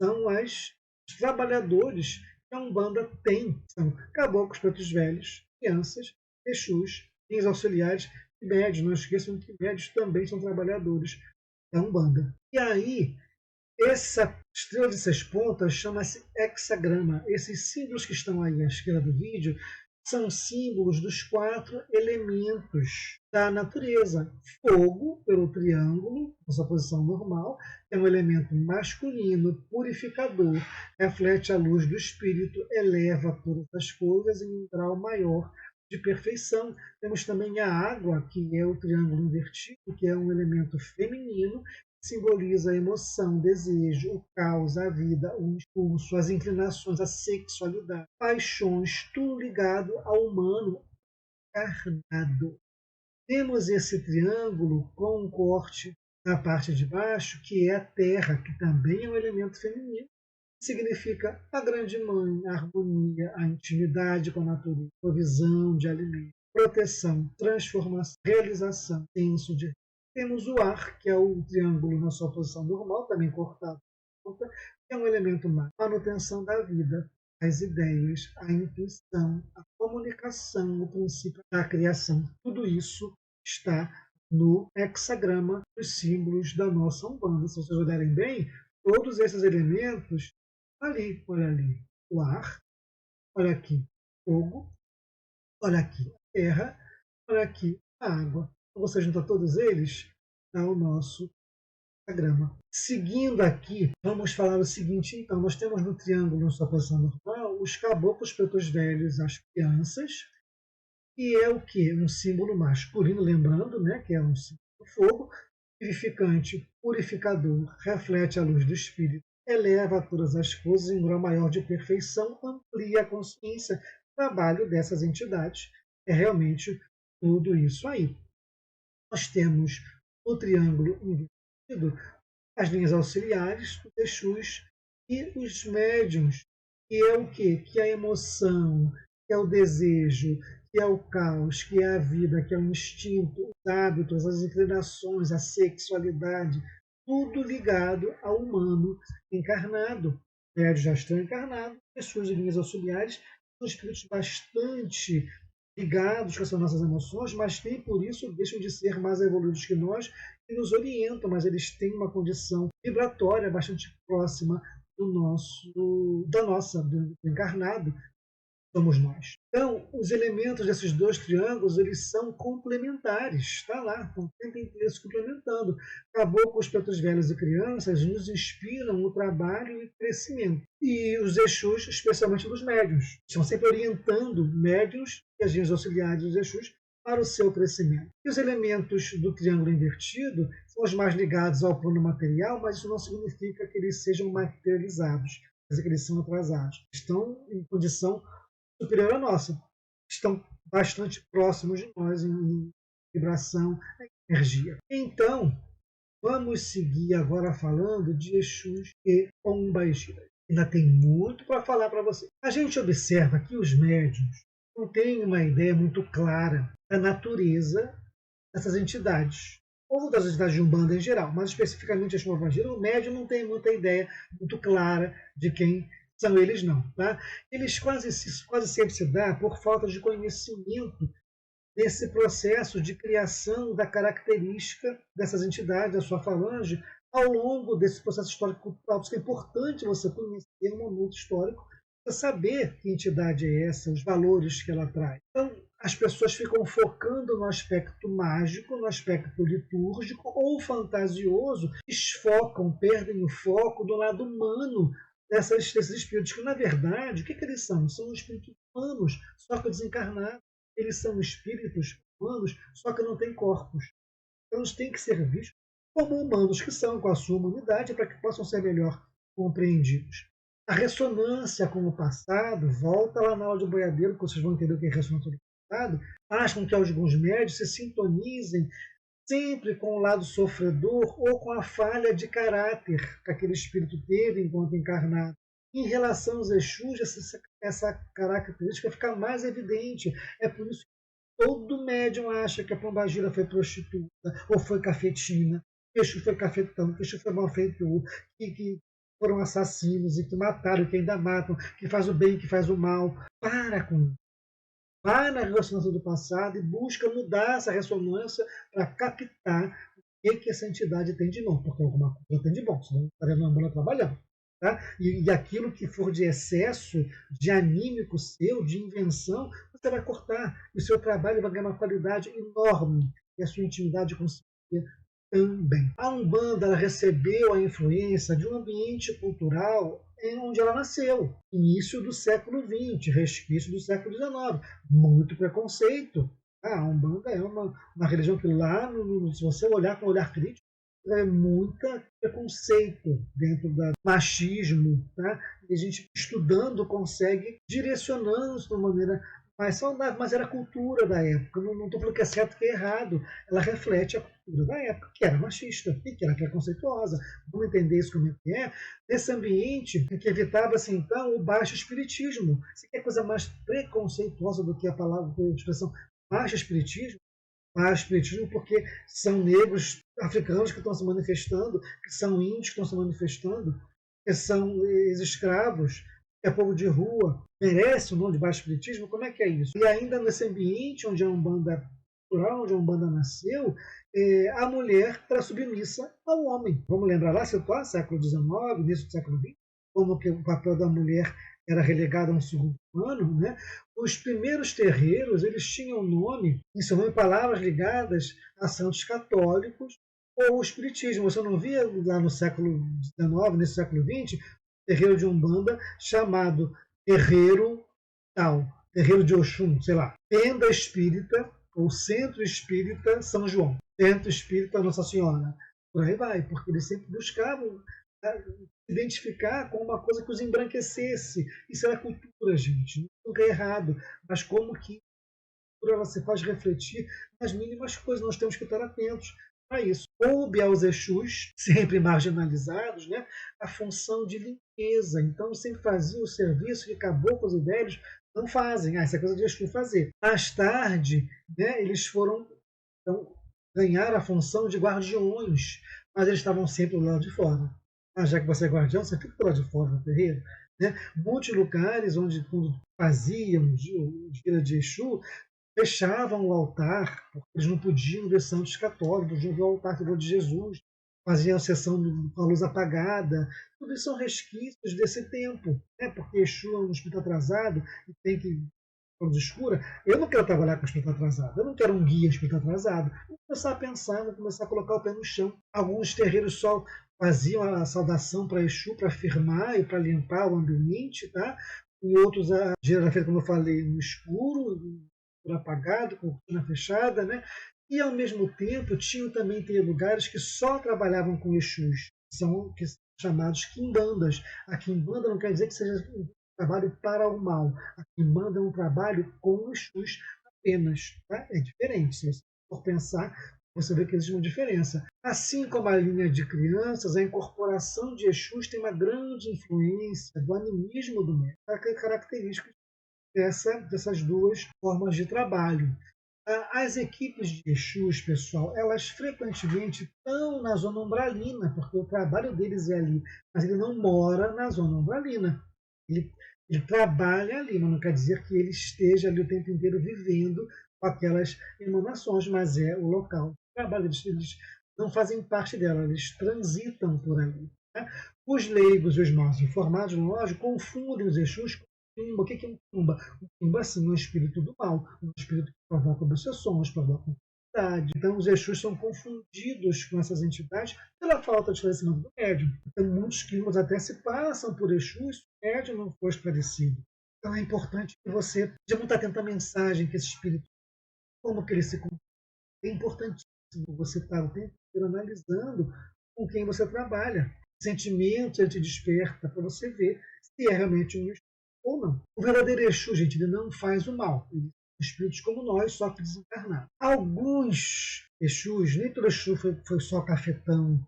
são os trabalhadores que a Umbanda tem. São caboclos, pretos velhos, crianças, Exus, linhas auxiliares e médios. Não esqueçam que médios também são trabalhadores da Umbanda. E aí, essa estrela de 6 pontas chama-se hexagrama. Esses símbolos que estão aí à esquerda do vídeo são símbolos dos 4 elementos da natureza. Fogo, pelo triângulo, na sua posição normal, é um elemento masculino, purificador, reflete a luz do espírito, eleva todas as coisas em um grau maior de perfeição. Temos também a água, que é o triângulo invertido, que é um elemento feminino, simboliza a emoção, o desejo, o caos, a vida, o impulso, as inclinações, a sexualidade, paixões, tudo ligado ao humano encarnado. Temos esse triângulo com um corte na parte de baixo, que é a terra, que também é um elemento feminino, que significa a grande mãe, a harmonia, a intimidade com a natureza, provisão de alimento, proteção, transformação, realização, senso de. Temos o ar, que é o triângulo na sua posição normal, também cortado, que é um elemento mais. Manutenção da vida, as ideias, a intuição, a comunicação, o princípio da criação. Tudo isso está no hexagrama dos símbolos da nossa Umbanda. Se vocês olharem bem, todos esses elementos, ali, olha ali, o ar, olha aqui, fogo, olha aqui, a terra, olha aqui, a água. Você junta todos eles, dá o nosso hexagrama. Seguindo aqui, vamos falar o seguinte, então, nós temos no triângulo, na sua posição normal, os caboclos pretos velhos, as crianças, que é o que? Um símbolo masculino, lembrando, né, que é um símbolo do fogo, vivificante, purificador, reflete a luz do espírito, eleva todas as coisas em grau maior de perfeição, amplia a consciência. O trabalho dessas entidades é realmente tudo isso aí. Nós temos o triângulo invertido, as linhas auxiliares, os Exus e os médiums, que é o quê? Que é a emoção, que é o desejo, que é o caos, que é a vida, que é o instinto, os hábitos, as inclinações, a sexualidade, tudo ligado ao humano encarnado. Médios já estão encarnados, Exus e linhas auxiliares são espíritos bastante ligados com as nossas emoções, mas nem por isso deixam de ser mais evoluídos que nós e nos orientam, mas eles têm uma condição vibratória bastante próxima do encarnado, somos nós. Então, os elementos desses dois triângulos, eles são complementares, está lá, estão sempre se complementando. Caboclos, pretos velhos e crianças nos inspiram o trabalho e o crescimento. E os Exus, especialmente dos médiuns, estão sempre orientando médiuns e as linhas auxiliares dos Exus para o seu crescimento. E os elementos do triângulo invertido são os mais ligados ao plano material, mas isso não significa que eles sejam materializados, mas que eles são atrasados. Estão em condição superior à nossa. Estão bastante próximos de nós em vibração, em energia. Então, vamos seguir agora falando de Exus e Pombagira. Ainda tem muito para falar para você. A gente observa que os médiuns não têm uma ideia muito clara da natureza dessas entidades, ou das entidades de Umbanda em geral, mas especificamente as Pombagira, o médium não tem muita ideia muito clara de quem são eles não. Tá? Eles quase sempre se dá por falta de conhecimento desse processo de criação da característica dessas entidades, da sua falange, ao longo desse processo histórico-cultural. Por isso é importante você conhecer um momento histórico para saber que entidade é essa, os valores que ela traz. Então, as pessoas ficam focando no aspecto mágico, no aspecto litúrgico ou fantasioso, desfocam, perdem o foco do lado humano desses espíritos, que na verdade, o que eles são? São espíritos humanos, só que desencarnados. Eles são espíritos humanos, só que não têm corpos. Então eles têm que ser vistos como humanos que são, com a sua humanidade, para que possam ser melhor compreendidos. A ressonância com o passado, volta lá na aula de boiadeiro, que vocês vão entender o que é ressonância do passado, faz com que alguns médios se sintonizem sempre com o lado sofredor ou com a falha de caráter que aquele espírito teve enquanto encarnado. Em relação aos Exus, essa característica fica mais evidente. É por isso que todo médium acha que a pombagira foi prostituta ou foi cafetina, que Exu foi cafetão, que Exu foi malfeitor, que foram assassinos e que mataram, que ainda matam, que faz o bem, que faz o mal. Para com isso. Vai na ressonância do passado e busca mudar essa ressonância para captar o que essa entidade tem de bom, porque alguma coisa tem de bom, senão não estaria na Umbanda trabalhando. Tá? E aquilo que for de excesso, de anímico seu, de invenção, você vai cortar. E o seu trabalho vai ganhar uma qualidade enorme. E a sua intimidade com si também. A Umbanda ela recebeu a influência de um ambiente cultural onde ela nasceu, início do século XX, resquício do século XIX. Muito preconceito. A Umbanda é uma religião que lá, se você olhar com um olhar crítico, é muito preconceito dentro do machismo, tá? E a gente estudando consegue direcionando isso de uma maneira mais saudável, mas era a cultura da época. Não estou falando que é certo que é errado. Ela reflete a cultura da época, que era machista e que era preconceituosa. Vamos entender isso como é que é. Nesse ambiente que evitava-se, então, o baixo espiritismo. Se quer coisa mais preconceituosa do que a palavra, a expressão baixo espiritismo, porque são negros africanos que estão se manifestando, que são índios que estão se manifestando, que são escravos, que é povo de rua, merece o nome de baixo espiritismo? Como é que é isso? E ainda nesse ambiente onde a Umbanda cultural, onde a Umbanda nasceu, a mulher era submissa ao homem. Vamos lembrar lá, situar século XIX, início do século XX, como que o papel da mulher era relegado a um segundo plano, né? Os primeiros terreiros eles tinham nome, em seu nome, palavras ligadas a santos católicos ou o espiritismo. Você não via lá no século XIX, nesse século XX, terreiro de Umbanda chamado terreiro tal, terreiro de Oxum, sei lá, tenda espírita ou centro espírita São João, centro espírita Nossa Senhora. Por aí vai, porque eles sempre buscavam identificar com uma coisa que os embranquecesse. Isso era cultura, gente. Nunca é errado. Mas como que a cultura ela se faz refletir nas mínimas coisas, nós temos que estar atentos a isso. Coube aos Exus, sempre marginalizados, né, a função de limpeza. Então, sempre fazia o serviço que caboclos e velhos não fazem. Essa é coisa de Exu fazer. Mais tarde, né, eles foram então, ganhar a função de guardiões, mas eles estavam sempre do lado de fora. Já que você é guardião, você fica do lado de fora do terreiro. Né? Muitos lugares onde quando faziam o dia de Exu, fechavam o altar, porque eles não podiam ver santos católicos, podiam ver o altar de Jesus, faziam a sessão com a luz apagada. Tudo isso são resquícios desse tempo, né? Porque Exu é um espírito atrasado e tem que luz escura. Eu não quero trabalhar com espírito atrasado, eu não quero um guia espírito atrasado. Vou começar a pensar, vou começar a colocar o pé no chão. Alguns terreiros só faziam a saudação para Exu, para firmar e para limpar o ambiente, tá? E outros a era feita, como eu falei, no escuro, apagado, com cortina fechada, né? E ao mesmo tempo tinham também lugares que só trabalhavam com Exus, que são chamados quimbandas. A quimbanda não quer dizer que seja um trabalho para o mal. A quimbanda é um trabalho com Exus apenas. Tá? É diferente. Se você for pensar, você vê que existe uma diferença. Assim como a linha de crianças, a incorporação de Exus tem uma grande influência do animismo do médico, características dessas duas formas de trabalho. As equipes de Exus, pessoal, elas frequentemente estão na zona umbralina, porque o trabalho deles é ali, mas ele não mora na zona umbralina. Ele trabalha ali, mas não quer dizer que ele esteja ali o tempo inteiro vivendo com aquelas emanações, mas é o local de trabalho. Eles não fazem parte dela, eles transitam por ali. Né? Os leigos e os mal informados, lógico, confundem os Exus com Tumba. O que é um tumba? Um tumba, sim, é um espírito do mal, um espírito que provoca obsessões, provoca ansiedade. Então, os Exus são confundidos com essas entidades pela falta de esclarecimento do médium. Então, muitos climas até se passam por Exus se o médium não for esclarecido. Então, é importante que você seja muito atento à mensagem que esse espírito, como que ele se comporta. É importantíssimo você estar o tempo inteiro analisando com quem você trabalha. Sentimentos ele te desperta para você ver se é realmente um ou não. O verdadeiro Exu, gente, ele não faz o mal. Ele são espíritos como nós, só que desencarnados. Alguns Exus, nem todo Exu foi só cafetão,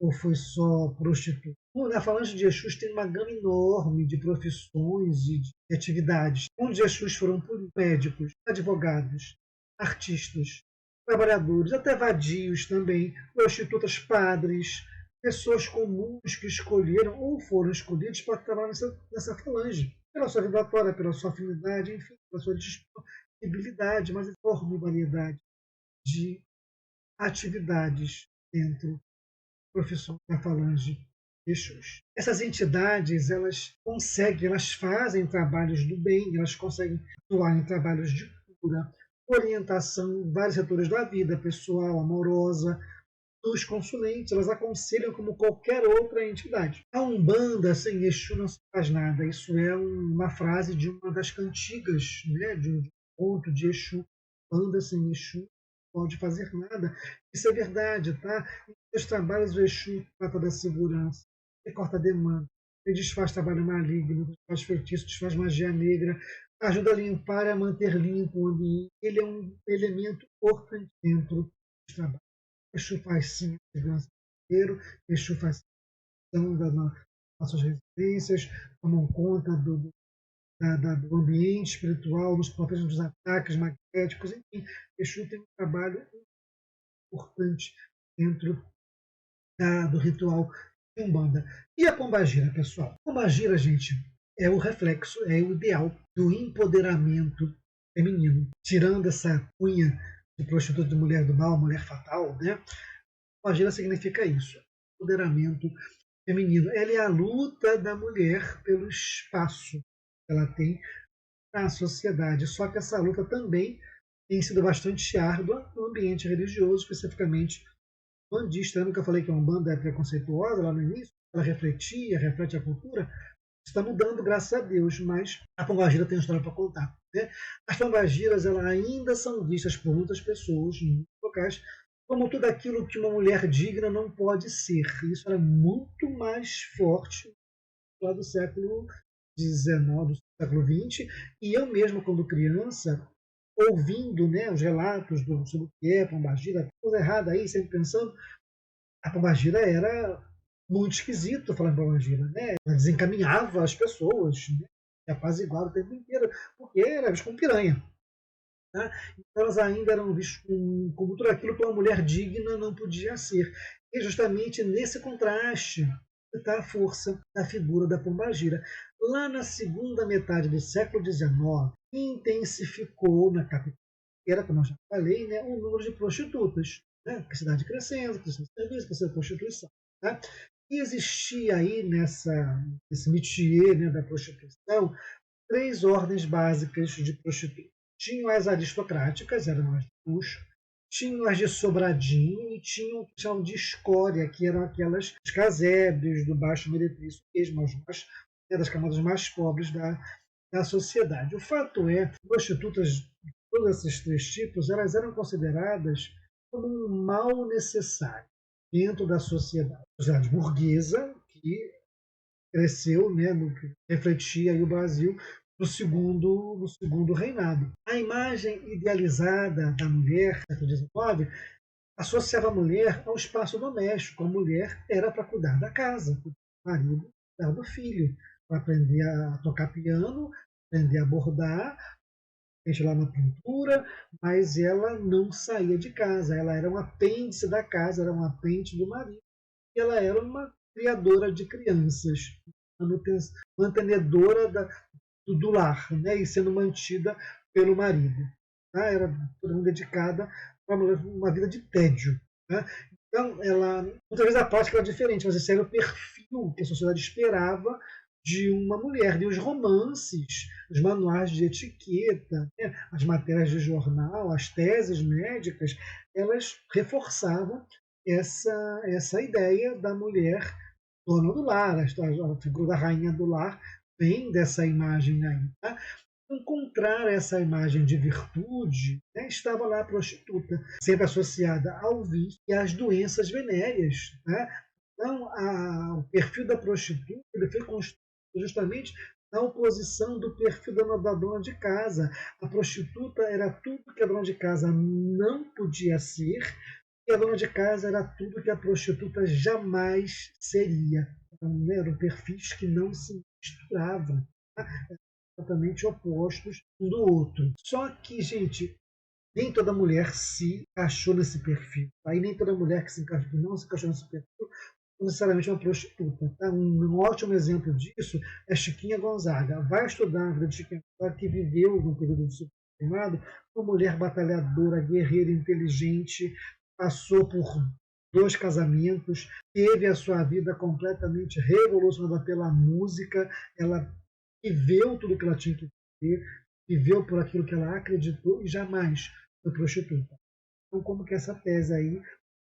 ou foi só prostituta? Na falange de Exus tem uma gama enorme de profissões e de atividades. Onde de Exus foram médicos, advogados, artistas, trabalhadores, até vadios também, prostitutas, padres, pessoas comuns que escolheram ou foram escolhidos para trabalhar nessa falange, pela sua vibratória, pela sua afinidade, enfim, pela sua disponibilidade, mas enorme variedade de atividades dentro da profissão da falange de Exus. Essas entidades, elas fazem trabalhos do bem, elas conseguem atuar em trabalhos de cura, orientação em vários setores da vida, pessoal, amorosa, dos consulentes, elas aconselham como qualquer outra entidade. A Umbanda sem Exu não se faz nada. Isso é uma frase de uma das cantigas, né, de um conto de Exu. Umbanda sem Exu não pode fazer nada. Isso é verdade, tá? Em seus trabalhos o Exu trata da segurança, ele corta demanda, ele desfaz trabalho maligno, desfaz feitiço, desfaz magia negra, ajuda a limpar e a manter limpo o ambiente. Ele é um elemento importante dentro dos trabalhos. Exu faz sim a segurança inteiro, Exu faz gestão das nossas residências, tomam conta do ambiente espiritual, nos protege dos ataques magnéticos, enfim, Exu tem um trabalho importante dentro do ritual de Umbanda. E a Pombagira, pessoal? A Pombagira, gente, é o reflexo, é o ideal do empoderamento feminino. Tirando essa cunha de prostituta, de mulher do mal, mulher fatal, né? Pombagira significa isso, empoderamento feminino. Ela é a luta da mulher pelo espaço que ela tem na sociedade. Só que essa luta também tem sido bastante árdua no ambiente religioso, especificamente bandista. Lembra que eu falei que a Umbanda é preconceituosa lá no início? Ela reflete a cultura. Está mudando, graças a Deus, mas a Pombagira tem uma história para contar. Né? As Pombagiras elas ainda são vistas por muitas pessoas, em muitos locais, como tudo aquilo que uma mulher digna não pode ser. Isso era muito mais forte lá do século XIX, do século XX, e eu mesmo, quando criança, ouvindo, né, os relatos sobre o que é Pombagira, coisa errada aí, sempre pensando, a Pombagira era muito esquisito falar em Pombagira, né? Ela desencaminhava as pessoas, né? E apaziguava o tempo inteiro, porque era visto como piranha. Tá? Então elas ainda eram vistas como tudo aquilo que uma mulher digna não podia ser. E justamente nesse contraste está a força da figura da Pombagira. Lá na segunda metade do século XIX, intensificou na capital, que era, como eu já falei, né, o número de prostitutas. Né? A cidade crescendo, crescendo serviço, crescendo prostituição. Tá? E existia aí nesse métier, né, da prostituição 3 ordens básicas de prostitutas. Tinham as aristocráticas, eram as de luxo, tinham as de sobradinho e tinham o que chamam de escória, que eram aquelas casebres do baixo meretrício, mesmo das camadas mais pobres da sociedade. O fato é que prostitutas de todos esses 3 tipos elas eram consideradas como um mal necessário dentro da sociedade. A sociedade burguesa, que cresceu, né, no que refletia aí o Brasil no segundo reinado. A imagem idealizada da mulher, no século XIX, associava a mulher ao espaço doméstico. A mulher era para cuidar da casa, cuidar do marido, cuidar do filho, para aprender a tocar piano, aprender a bordar, mexer lá na pintura, mas ela não saía de casa. Ela era um apêndice da casa, era um apêndice do marido. E ela era uma criadora de crianças, mantenedora do lar, né, e sendo mantida pelo marido. Tá? Era dedicada a uma vida de tédio. Né? Então, muitas vezes a prática era diferente, mas esse era o perfil que a sociedade esperava de uma mulher. E os romances, os manuais de etiqueta, né, as matérias de jornal, as teses médicas, elas reforçavam essa ideia da mulher dona do lar, a figura da rainha do lar vem dessa imagem aí. Tá? Encontrar essa imagem de virtude, né, estava lá a prostituta, sempre associada ao vício e às doenças venéreas. Né? Então, o perfil da prostituta ele foi construído justamente na oposição do perfil da dona de casa. A prostituta era tudo que a dona de casa não podia ser, E a dona de casa era tudo que a prostituta jamais seria. Então, né, eram perfis que não se misturavam, tá? Totalmente opostos um do outro. Só que, gente, nem toda mulher se encaixou nesse perfil. Tá? E nem toda mulher que que não se encaixou nesse perfil não necessariamente é uma prostituta. Tá? Um ótimo exemplo disso é Chiquinha Gonzaga. Vai estudar a vida de Chiquinha Gonzaga, que viveu no período do supermercado, uma mulher batalhadora, guerreira, inteligente, passou por 2 casamentos, teve a sua vida completamente revolucionada pela música, ela viveu tudo que ela tinha que viver, viveu por aquilo que ela acreditou e jamais foi prostituta. Então, como que essa tese aí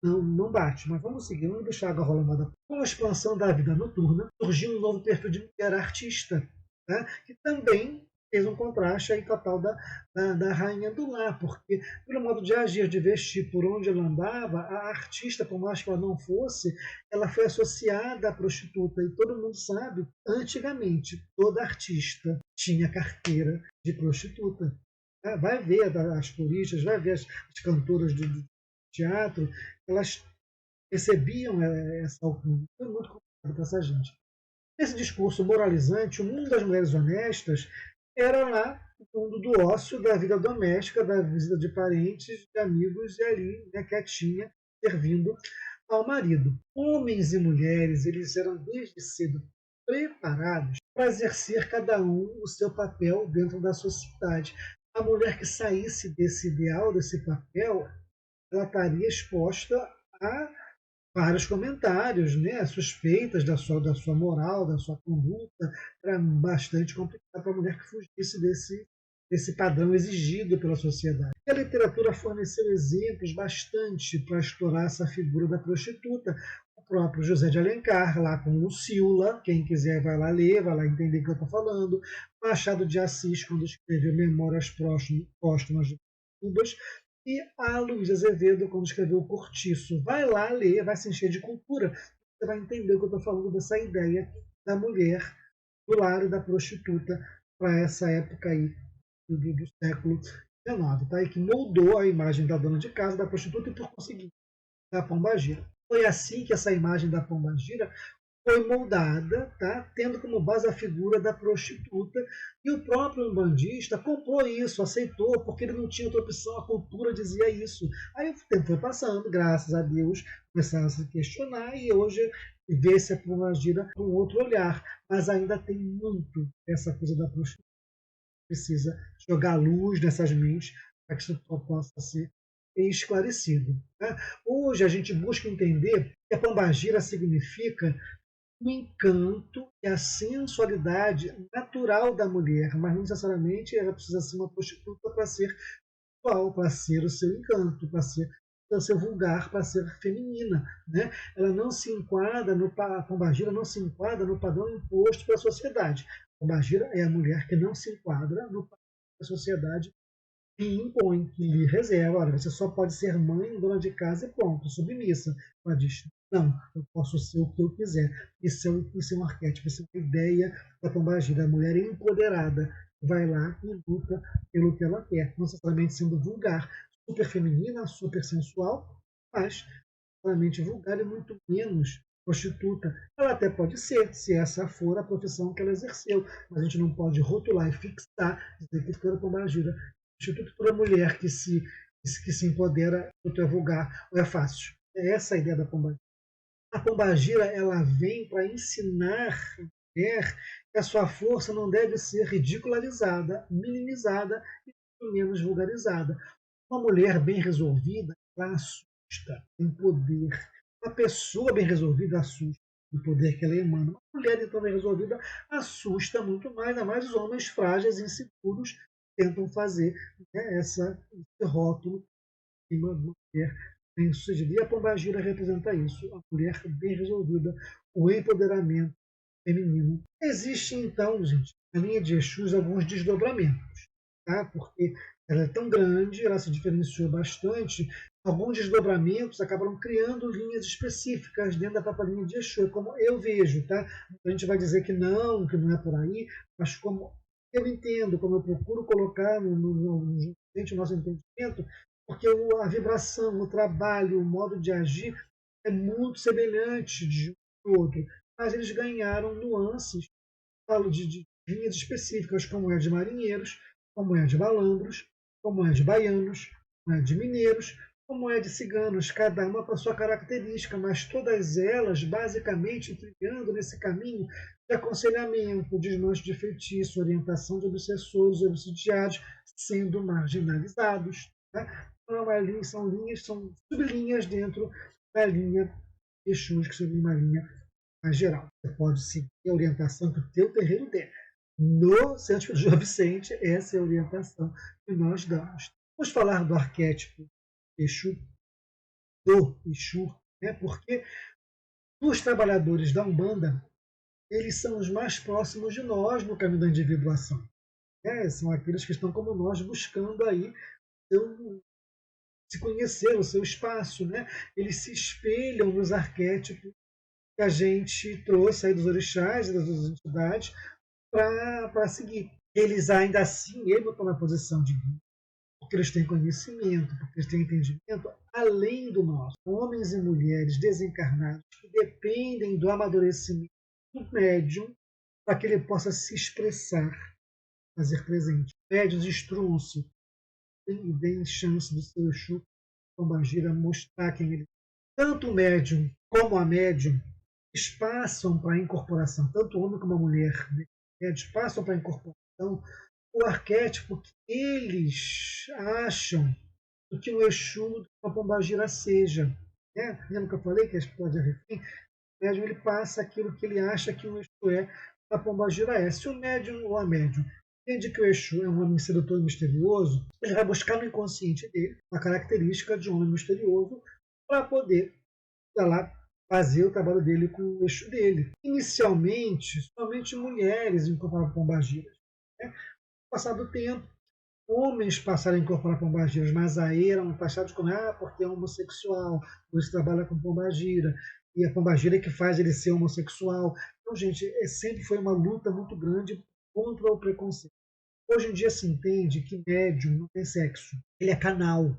não bate? Mas vamos seguir, vamos deixar a água rolando. Com a expansão da vida noturna, surgiu um novo perfil de mulher artista, né? Que também fez um contraste aí total da rainha do lar, porque pelo modo de agir, de vestir, por onde ela andava, a artista, por mais que ela não fosse, ela foi associada à prostituta. E todo mundo sabe, antigamente, toda artista tinha carteira de prostituta. Vai ver as turistas, vai ver as cantoras de teatro, elas recebiam essa alcunha. Foi muito complicado para essa gente. Nesse discurso moralizante, o mundo das mulheres honestas era lá o mundo do ócio, da vida doméstica, da visita de parentes, de amigos, e ali, né, quietinha, servindo ao marido. Homens e mulheres, eles eram desde cedo preparados para exercer cada um o seu papel dentro da sociedade. A mulher que saísse desse ideal, desse papel, ela estaria exposta a vários comentários, né, suspeitas da sua moral, da sua conduta. Era bastante complicado para a mulher que fugisse desse padrão exigido pela sociedade. E a literatura forneceu exemplos bastante para explorar essa figura da prostituta. O próprio José de Alencar, lá com Lucila, quem quiser vai lá ler, vai lá entender o que eu estou falando. Machado de Assis, quando escreveu Memórias Póstumas de Cubas, e a Luísa Azevedo, quando escreveu o Cortiço. Vai lá ler, vai se encher de cultura, você vai entender o que eu estou falando dessa ideia da mulher, do lar e da prostituta para essa época aí do século XIX, tá? E que moldou a imagem da dona de casa, da prostituta e, por conseguinte, da pombagira. Foi assim que essa imagem da pombagira foi moldada, tá? Tendo como base a figura da prostituta, e o próprio umbandista comprou isso, aceitou, porque ele não tinha outra opção, a cultura dizia isso. Aí o tempo foi passando, graças a Deus, começaram a se questionar, e hoje vê-se a pombagira com outro olhar, mas ainda tem muito essa coisa da prostituta, precisa jogar luz nessas mentes para que isso possa ser esclarecido. Tá? Hoje a gente busca entender que a pombagira significa o encanto e a sensualidade natural da mulher, mas não necessariamente ela precisa ser uma prostituta para ser sensual, para ser o seu encanto, para ser vulgar, para ser feminina. Né? Ela não se enquadra a pombagira não se enquadra no padrão imposto pela sociedade. A pombagira é a mulher que não se enquadra no padrão da sociedade que impõe, que lhe reserva. Olha, você só pode ser mãe, dona de casa e ponto, submissa. Ela diz, não, eu posso ser o que eu quiser. Isso é um arquétipo, isso é uma ideia da pombagira. A mulher empoderada vai lá e luta pelo que ela quer, não necessariamente sendo vulgar, super feminina, super sensual, mas necessariamente vulgar e muito menos prostituta. Ela até pode ser, se essa for a profissão que ela exerceu, mas a gente não pode rotular e fixar, dizer que foi a pombagira. Instituto toda mulher que se empodera, tudo é vulgar ou é fácil. É essa a ideia da pombagira. A pombagira ela vem para ensinar a mulher que a sua força não deve ser ridicularizada, minimizada e muito menos vulgarizada. Uma mulher bem resolvida, ela assusta, tem poder. Uma pessoa bem resolvida assusta o poder que ela emana. Uma mulher então bem resolvida assusta muito mais, ainda mais os homens frágeis e inseguros tentam fazer, né, esse rótulo de uma mulher bem-sucedida. E a pombagira representa isso, a mulher bem resolvida, o empoderamento feminino. Existe, então, gente, na linha de Exus, alguns desdobramentos, tá? Porque ela é tão grande, ela se diferenciou bastante, alguns desdobramentos acabaram criando linhas específicas dentro da própria linha de Exu, como eu vejo, tá? A gente vai dizer que não é por aí, mas como eu entendo, como eu procuro colocar no nosso entendimento, porque a vibração, o trabalho, o modo de agir é muito semelhante de um para o outro, mas eles ganharam nuances, falo de linhas específicas, como é de marinheiros, como é de malandros, como é de baianos, como é de mineiros, como é de ciganos, cada uma com a sua característica, mas todas elas basicamente trilhando nesse caminho de aconselhamento, desmanche de feitiço, orientação de obsessores e obsidiados, sendo marginalizados. Tá? Não é uma linha, são linhas, são sublinhas dentro da linha de Exus, que seria uma linha mais geral. Você pode seguir a orientação que o teu terreiro der. No Centro de Vicente, essa é a orientação que nós damos. Vamos falar do arquétipo Exu, do Exu, né? Porque os trabalhadores da Umbanda, eles são os mais próximos de nós no caminho da individuação. Né? São aqueles que estão como nós buscando aí se conhecer o seu espaço. Né? Eles se espelham nos arquétipos que a gente trouxe aí dos orixás e das outras entidades para seguir. Eles ainda assim estão na posição de guia, porque eles têm conhecimento, porque eles têm entendimento além do nosso. Homens e mulheres desencarnados que dependem do amadurecimento do médium para que ele possa se expressar, fazer presente. Médios instruam-se e deem chance do seu Exu Pombagira mostrar quem ele é. Tanto o médium como a médium passam para a incorporação, tanto o homem como a mulher, né? Eles passam para a incorporação o arquétipo que eles acham que o Exu da Pombagira seja. Né? Lembra que eu falei que a esposa de refém? O médium ele passa aquilo que ele acha que o Exu é, a Pombagira é. Se o médium ou a médium entende que o Exu é um homem sedutor e misterioso, ele vai buscar no inconsciente dele uma característica de um homem misterioso para poder lá fazer o trabalho dele com o Exu dele. Inicialmente, somente mulheres incorporavam pombagiras. Né? Com o passar do tempo, homens passaram a incorporar pombagiras, mas aí eram taxados como porque é homossexual, por isso trabalha com pombagira, e a pombagira é que faz ele ser homossexual. Então, gente, sempre foi uma luta muito grande contra o preconceito. Hoje em dia se entende que médium não tem sexo, ele é canal.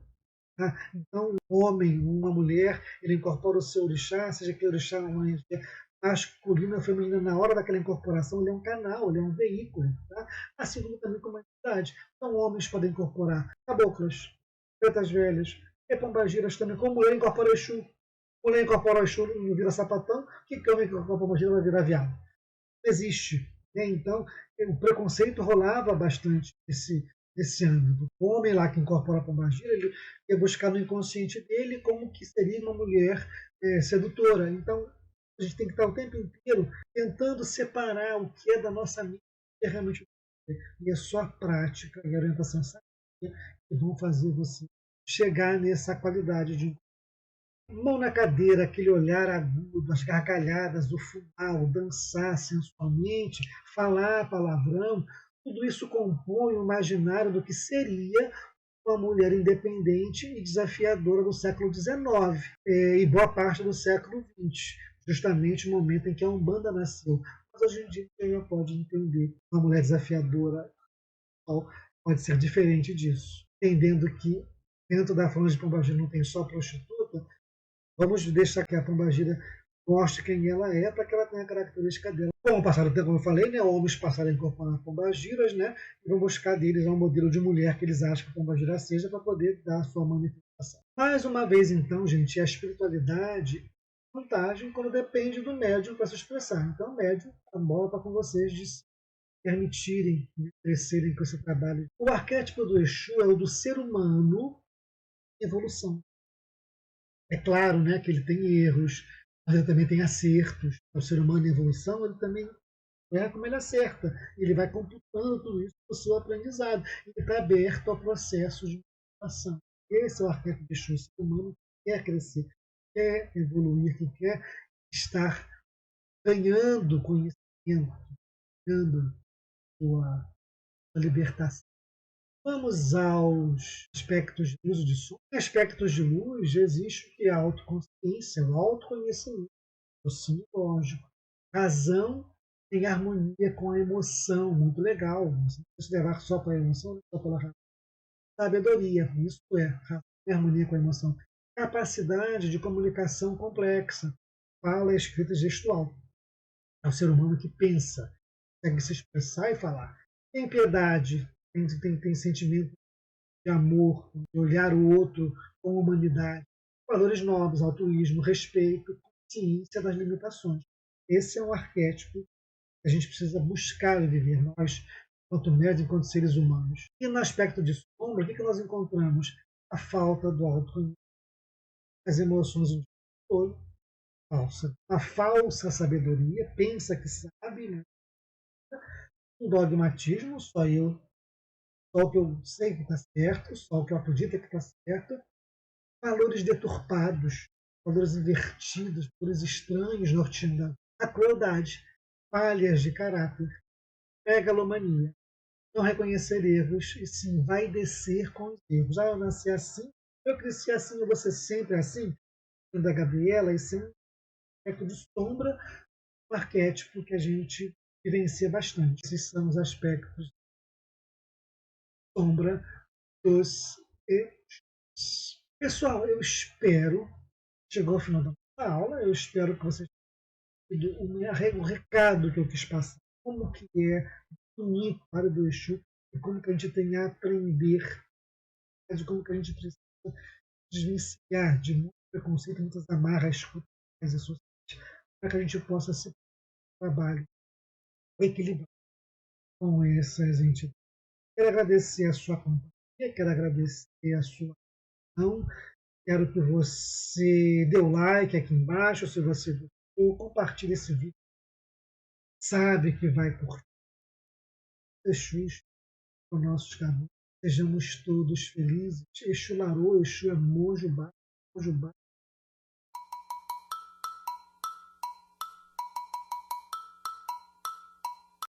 Tá? Então, um homem, uma mulher, ele incorpora o seu orixá, seja que orixá uma energia masculina ou feminina, na hora daquela incorporação, ele é um canal, ele é um veículo. Tá? Assim como também com a entidade. Então, homens podem incorporar caboclas, pretas velhas, e pombagiras também. Como mulher incorpora o Exu, mulher incorpora o Exu, não vira sapatão, que homem incorpora pombagira vai virar viado? Não existe. Né? Então, o preconceito rolava bastante esse âmbito. O homem lá que incorpora a pombagira, ele ia buscar no inconsciente dele como que seria uma mulher sedutora. Então, a gente tem que estar o tempo inteiro tentando separar o que é da nossa mente e é realmente e é só a prática e a orientação sábia que vão fazer você chegar nessa qualidade de mão na cadeira, aquele olhar agudo, as gargalhadas, o fumar, o dançar sensualmente, falar palavrão, tudo isso compõe o imaginário do que seria uma mulher independente e desafiadora do século XIX e boa parte do século XX, justamente o momento em que a Umbanda nasceu. Mas hoje em dia a gente já pode entender uma mulher desafiadora pode ser diferente disso, entendendo que dentro da Fronte de Pombagira não tem só prostituta. Vamos deixar que a pombagira mostre quem ela é para que ela tenha a característica dela. Com o passar do tempo, como eu falei, né, homens passaram a incorporar pombagiras, né, e vão buscar deles um modelo de mulher que eles acham que a pombagira seja para poder dar a sua manifestação. Mais uma vez, então, gente, a espiritualidade é vantagem quando depende do médium para se expressar. Então, o médium, a bola está com vocês de se permitirem crescerem com esse trabalho. O arquétipo do Exu é o do ser humano em evolução. É claro, né, que ele tem erros, mas ele também tem acertos. O ser humano em evolução, ele também é como ele acerta. Ele vai computando tudo isso para o seu aprendizado. Ele está aberto ao processo de inovação. Esse é o arquétipo de Exu. O ser humano quer crescer, quer evoluir, que quer estar ganhando conhecimento, ganhando a libertação. Vamos aos aspectos de luz de som. Em aspectos de luz, existe o que é a autoconsciência, o autoconhecimento, o psicológico. Razão em harmonia com a emoção, muito legal. Você não se levar só para a emoção, só pela razão. Sabedoria, isso é razão em harmonia com a emoção. Capacidade de comunicação complexa, fala, escrita e gestual. É o ser humano que pensa, consegue se expressar e falar. Tem piedade, tem sentimento de amor, de olhar o outro com humanidade, valores nobres, altruísmo, respeito, consciência das limitações. Esse é um arquétipo que a gente precisa buscar e viver nós, quanto médios, enquanto seres humanos. E no aspecto de sombra, o que nós encontramos? A falta do autoconhecimento, as emoções de controle, falsa. A falsa sabedoria, pensa que sabe, né? Um dogmatismo, só o que eu sei que está certo, só o que eu acredito que está certo, valores deturpados, valores invertidos, valores estranhos norteando a crueldade, falhas de caráter, megalomania, não reconhecer erros e sim vai descer com os erros. Ah, eu nasci assim, eu cresci assim, eu vou ser sempre assim. Da Gabriela, esse é um aspecto de sombra, um arquétipo que a gente vivencia bastante. Esses são os aspectos de sombra dos eixos. Pessoal, eu espero, chegou ao final da aula, eu espero que vocês tenham o recado que eu quis passar, como que é unir para do Exu e como que a gente tem a aprender, de como que a gente precisa desvencilhar de muito preconceito, muitas amarras culturais e sociais, para que a gente possa se trabalho equilibrado com essas entidades. Quero agradecer a sua companhia, quero agradecer a sua atenção, quero que você dê o like aqui embaixo, se você gostou, compartilhe esse vídeo, sabe que vai curtir. Exus, com nossos caminhos. Sejamos todos felizes. Exu Larô, Exu é Mojubá, Mojubá